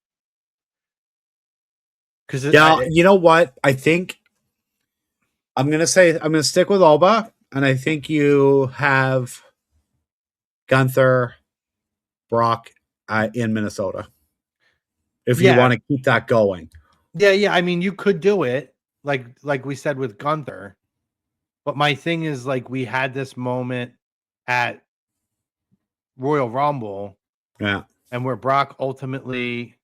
Because you know what? I think I'm going to stick with Oba, and I think you have Gunther, Brock in Minnesota. If you want to keep that going. Yeah. I mean, you could do it like we said with Gunther. But my thing is, like, we had this moment at Royal Rumble. Yeah. And where Brock ultimately,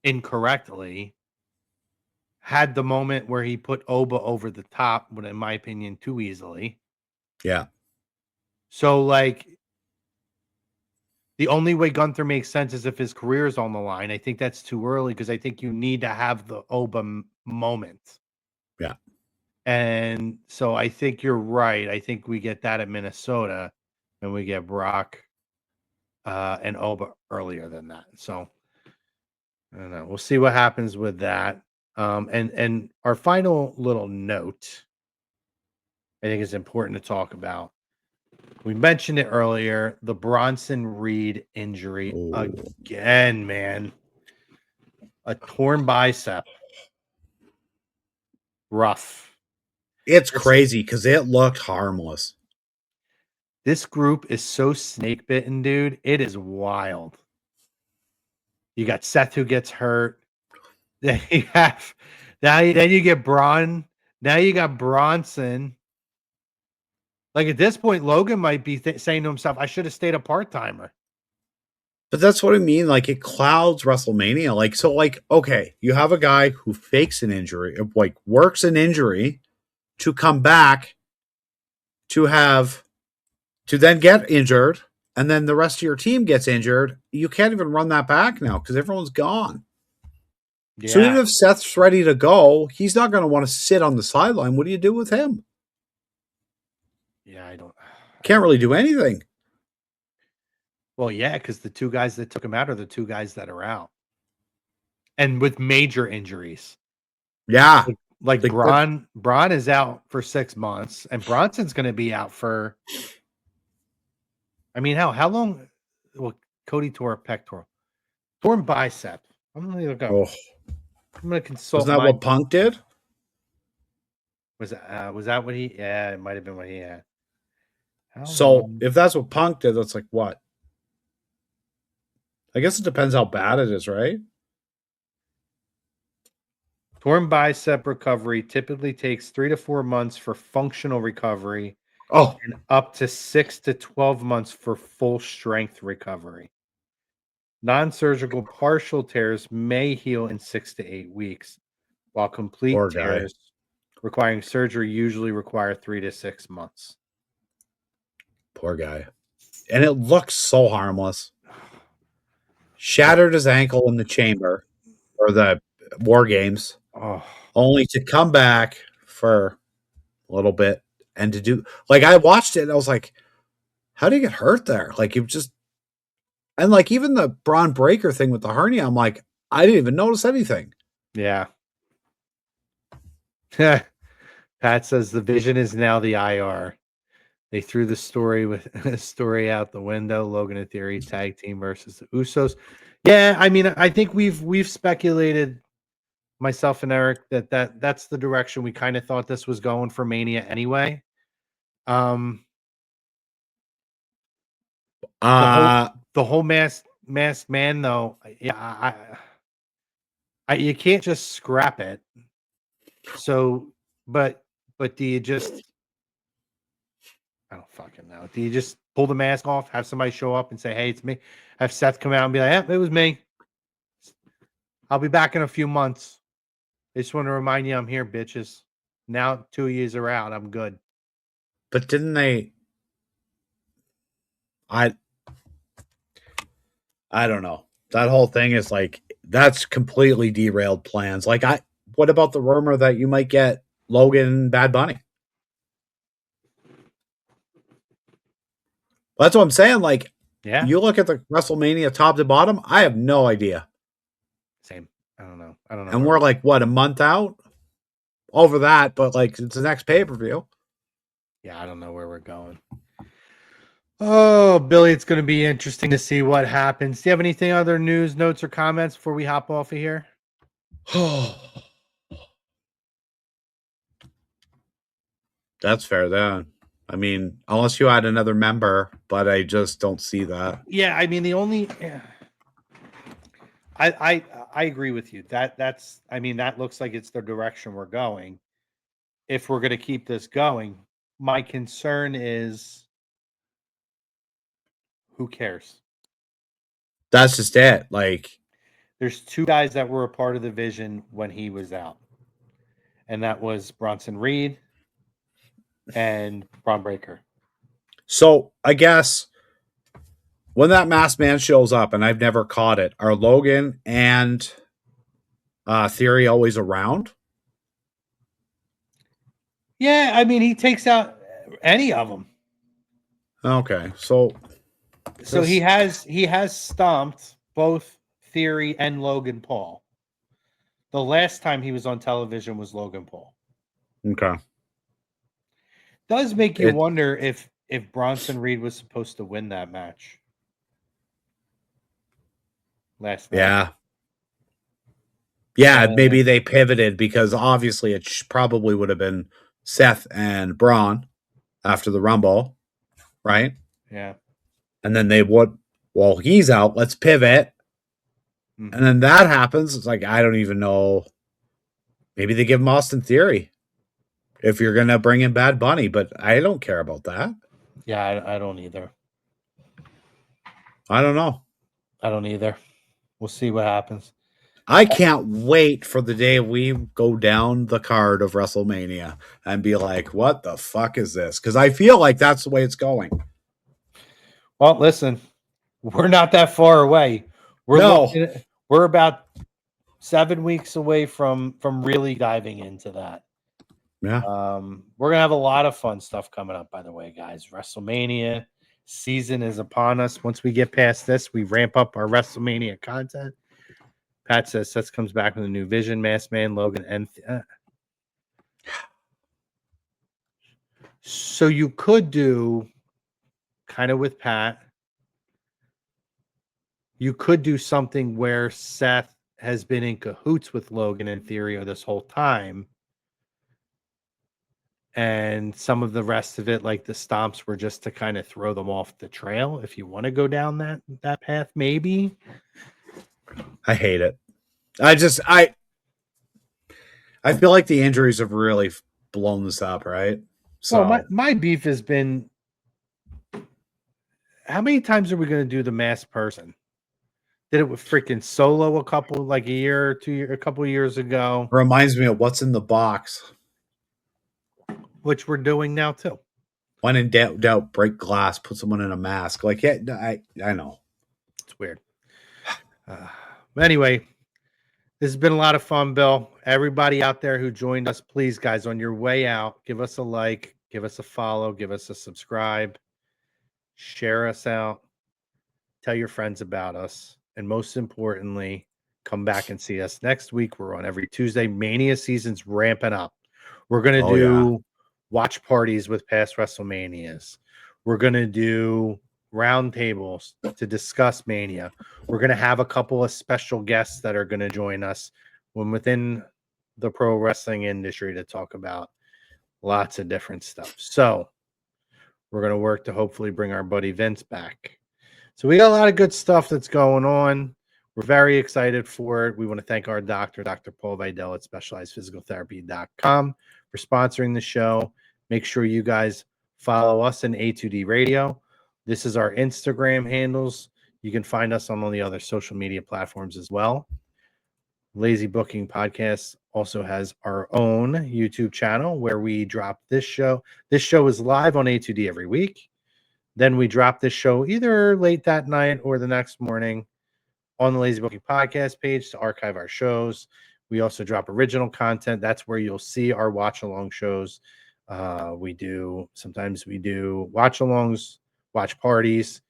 incorrectly, had the moment where he put Oba over the top, but in my opinion, too easily. Yeah. So, like, the only way Gunther makes sense is if his career is on the line. I think that's too early because I think you need to have the Oba moment. Yeah. And so I think you're right. I think we get that at Minnesota and we get Brock and Oba earlier than that. So I don't know. We'll see what happens with that. And our final little note, I think is important to talk about. We mentioned it earlier, the Bronson Reed injury again, man. a torn bicep. Rough. It's crazy because it looked harmless. This group is so snake bitten, dude. It is wild. You got Seth who gets hurt. Then you have then you get Braun. Now you got Bronson. Like at this point, Logan might be saying to himself, "I should have stayed a part-timer." But that's what I mean. Like it clouds WrestleMania. Like so. Like okay, you have a guy who fakes an injury, like works an injury to come back to then get injured, and then the rest of your team gets injured. You can't even run that back now because everyone's gone. Yeah. So even if Seth's ready to go, he's not going to want to sit on the sideline. What do you do with him? Yeah, I don't. Can't really do anything. Well, yeah, because the two guys that took him out are the two guys that are out, and with major injuries. Yeah, like Braun is out for 6 months, and Bronson's going to be out for. I mean, how long? Well, Cody tore a pectoral, torn bicep. I'm going to look up. Oh. I'm going to consult. Isn't that what Punk did? Was that what he? Yeah, it might have been what he had. So if that's what Punk did, that's like what? I guess it depends how bad it is, right? Torn bicep recovery typically takes 3 to 4 months for functional recovery. Oh, and up to 6 to 12 months for full strength recovery. Non-surgical partial tears may heal in 6 to 8 weeks, while complete tears requiring surgery usually require 3 to 6 months. Poor guy. And it looks so harmless. Shattered his ankle in the chamber or the War Games, only to come back for a little bit and to do like I watched it and I was like, how do you get hurt there? Like you just and like even the Braun Breaker thing with the hernia, I'm like, I didn't even notice anything. Yeah. Pat says the Vision is now the IR. They threw the story out the window. Logan and Theory tag team versus the Usos. Yeah, I mean, I think we've speculated, myself and Eric, that's the direction we kind of thought this was going for Mania anyway. The whole masked man though, yeah, I you can't just scrap it. So, but do you just? I don't fucking know. Do you just pull the mask off, have somebody show up and say, "Hey, it's me"? Have Seth come out and be like, "Yeah, it was me. I'll be back in a few months. I just want to remind you I'm here, bitches. Now 2 years are out. I'm good." But didn't they? I don't know. That whole thing is like that's completely derailed plans. Like what about the rumor that you might get Logan and Bad Bunny? That's what I'm saying. Like, yeah, you look at the WrestleMania top to bottom. I have no idea. Same. I don't know. And we're like what, a month out over that, but like it's the next pay-per-view. Yeah, I don't know where we're going. Oh, Billy, it's going to be interesting to see what happens. Do you have anything other news, notes, or comments before we hop off of here? That's fair then. I mean, unless you add another member, but I just don't see that. Yeah, I mean I agree with you. That's I mean that looks like it's the direction we're going. If we're going to keep this going, my concern is who cares? That's just it. Like there's two guys that were a part of the Vision when he was out. And that was Bronson Reed and Braun Breaker. So I guess when that masked man shows up, and I've never caught it, are Logan and Theory always around? Yeah, I mean, he takes out any of them. Okay, so he has stomped both Theory and Logan Paul. The last time he was on television was Logan Paul. Okay. Does make you wonder if Bronson Reed was supposed to win that match last night. Yeah. Yeah, maybe they pivoted because obviously it probably would have been Seth and Braun after the Rumble, right? Yeah. And then they would, well, he's out, let's pivot. Mhm. And then that happens. It's like, I don't even know. Maybe they give him Austin Theory if you're going to bring in Bad Bunny, but I don't care about that. Yeah, I don't either. I don't know. I don't either. We'll see what happens. I can't wait for the day we go down the card of WrestleMania and be like, what the fuck is this? Because I feel like that's the way it's going. Well, listen, we're not that far away. We're about 7 weeks away from really diving into that. Yeah. We're gonna have a lot of fun stuff coming up, by the way, guys. WrestleMania season is upon us. Once we get past this, we ramp up our WrestleMania content. Pat says Seth comes back with a new vision, Masked Man, Logan, and so you could do kind of with Pat. You could do something where Seth has been in cahoots with Logan and Theory this whole time. And some of the rest of it, like the stomps, were just to kind of throw them off the trail. If you want to go down that path, maybe. I hate it. I feel like the injuries have really blown this up, right? So well, my beef has been, how many times are we going to do the masked person? Did it with freaking Solo a couple years ago. Reminds me of What's in the Box. Which we're doing now too. When in doubt, break glass, put someone in a mask. Like, yeah, I know. It's weird. But anyway, this has been a lot of fun, Bill. Everybody out there who joined us, please, guys, on your way out, give us a like, give us a follow, give us a subscribe, share us out, tell your friends about us, and most importantly, come back and see us next week. We're on every Tuesday. Mania season's ramping up. We're going to do watch parties with past WrestleManias. We're going to do roundtables to discuss Mania. We're going to have a couple of special guests that are going to join us when within the pro wrestling industry to talk about lots of different stuff. So we're going to work to hopefully bring our buddy Vince back. So we got a lot of good stuff that's going on. We're very excited for it. We want to thank our doctor, Dr. Paul Vidal at specializedphysicaltherapy.com, for sponsoring the show. Make sure you guys follow us in A2D Radio. This is our Instagram handles. You can find us on all the other social media platforms as well. Lazy Booking Podcast also has our own YouTube channel where we drop this show. This show is live on A2D every week. Then we drop this show either late that night or the next morning on the Lazy Booking Podcast page to archive our shows. We also drop original content. That's where you'll see our watch-along shows. Sometimes we do watch-alongs, watch parties.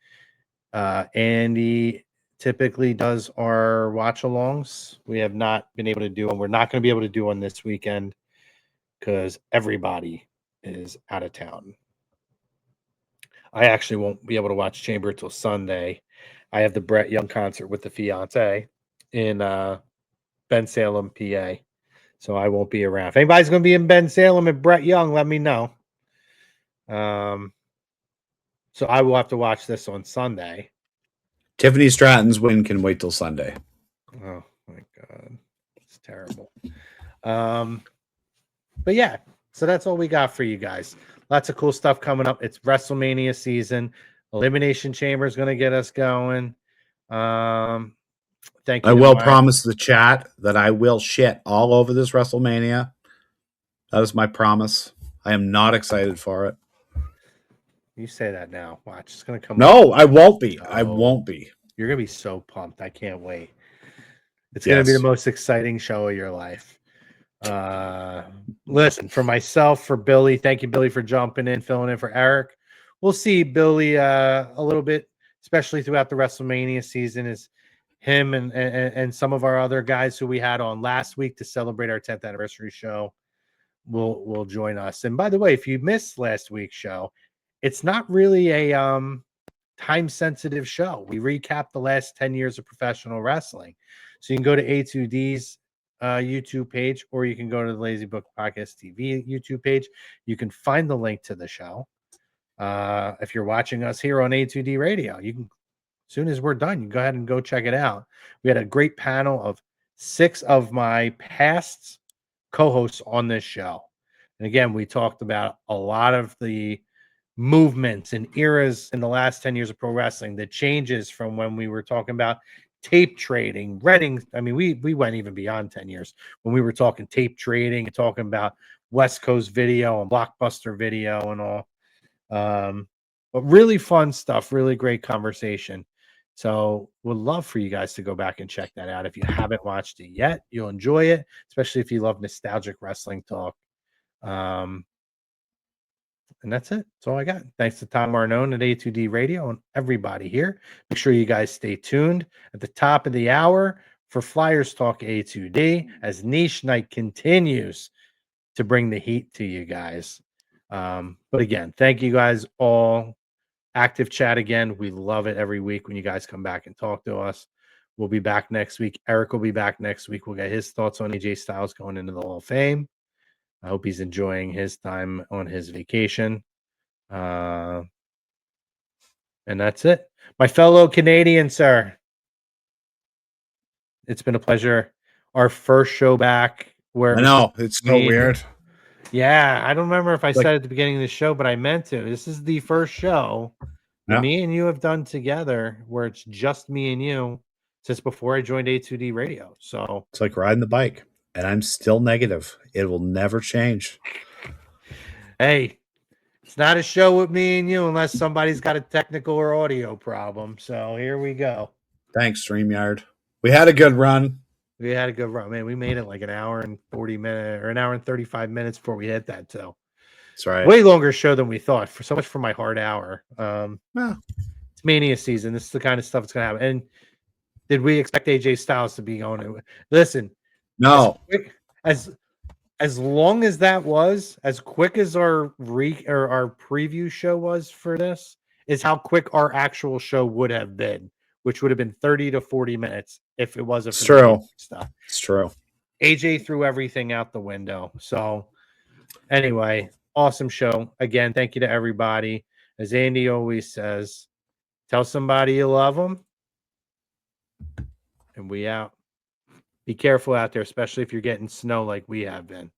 Andy typically does our watch-alongs. We have not been able to do them. We're not going to be able to do one this weekend because everybody is out of town. I actually won't be able to watch Chamber till Sunday. I have the Brett Young concert with the fiance in Bensalem, PA. So I won't be around. If anybody's going to be in Bensalem and Brett Young, let me know. So I will have to watch this on Sunday. Tiffany Stratton's win can wait till Sunday. Oh my God. It's terrible. But yeah, so that's all we got for you guys. Lots of cool stuff coming up. It's WrestleMania season. Elimination Chamber is going to get us going. Thank you. I will promise the chat that I will shit all over this WrestleMania. That is my promise. I am not excited for it. You say that now. Watch. It's going to come. No, I won't be. I won't be. You're going to be so pumped. I can't wait. It's going to be the most exciting show of your life. Listen, for myself, for Billy, thank you, Billy, for jumping in, filling in for Eric. We'll see Billy a little bit, especially throughout the WrestleMania season, is him and some of our other guys who we had on last week to celebrate our 10th anniversary show will join us. And by the way, if you missed last week's show, it's not really a time-sensitive show. We recap the last 10 years of professional wrestling. So you can go to A2D's YouTube page, or you can go to the Lazy Book Podcast TV YouTube page. You can find the link to the show. If you're watching us here on A2D Radio, you can, as soon as we're done, you can go ahead and go check it out. We had a great panel of 6 of my past co-hosts on this show. And again, we talked about a lot of the movements and eras in the last 10 years of pro wrestling, the changes from when we were talking about tape trading, renting. I mean, we went even beyond 10 years when we were talking tape trading and talking about West Coast Video and Blockbuster Video and all. But really fun stuff, really great conversation. So would love for you guys to go back and check that out. If you haven't watched it yet, you'll enjoy it, especially if you love nostalgic wrestling talk. And that's it. That's all I got. Thanks to Tom Marnone at A2D Radio and everybody here. Make sure you guys stay tuned at the top of the hour for Flyers Talk A2D as Niche Night continues to bring the heat to you guys. But again, thank you guys all. Active chat again. We love it every week when you guys come back and talk to us. We'll be back next week. Eric will be back next week. We'll get his thoughts on AJ Styles going into the Hall of Fame. I hope he's enjoying his time on his vacation. And that's it. My fellow Canadian, sir. It's been a pleasure. Our first show back. Where I know. It's so weird. Yeah, I don't remember if I said at the beginning of the show, but I meant to. This is the first show that me and you have done together where it's just me and you since before I joined A2D Radio. So it's like riding the bike, and I'm still negative. It will never change. Hey, it's not a show with me and you unless somebody's got a technical or audio problem. So here we go. Thanks, StreamYard. We had a good run. We had a good run, man. We made it like an hour and 40 minutes or an hour and 35 minutes before we hit that. So that's right. Way longer show than we thought. For so much for my hard hour. It's Mania season. This is the kind of stuff that's going to happen. And did we expect AJ Styles to be going? Listen, no. As long as that was as quick as our preview show was for this, is how quick our actual show would have been, which would have been 30 to 40 minutes if it wasn't for true stuff. It's true. AJ threw everything out the window. So anyway, awesome show. Again, thank you to everybody. As Andy always says, tell somebody you love them. And we out. Be careful out there, especially if you're getting snow like we have been.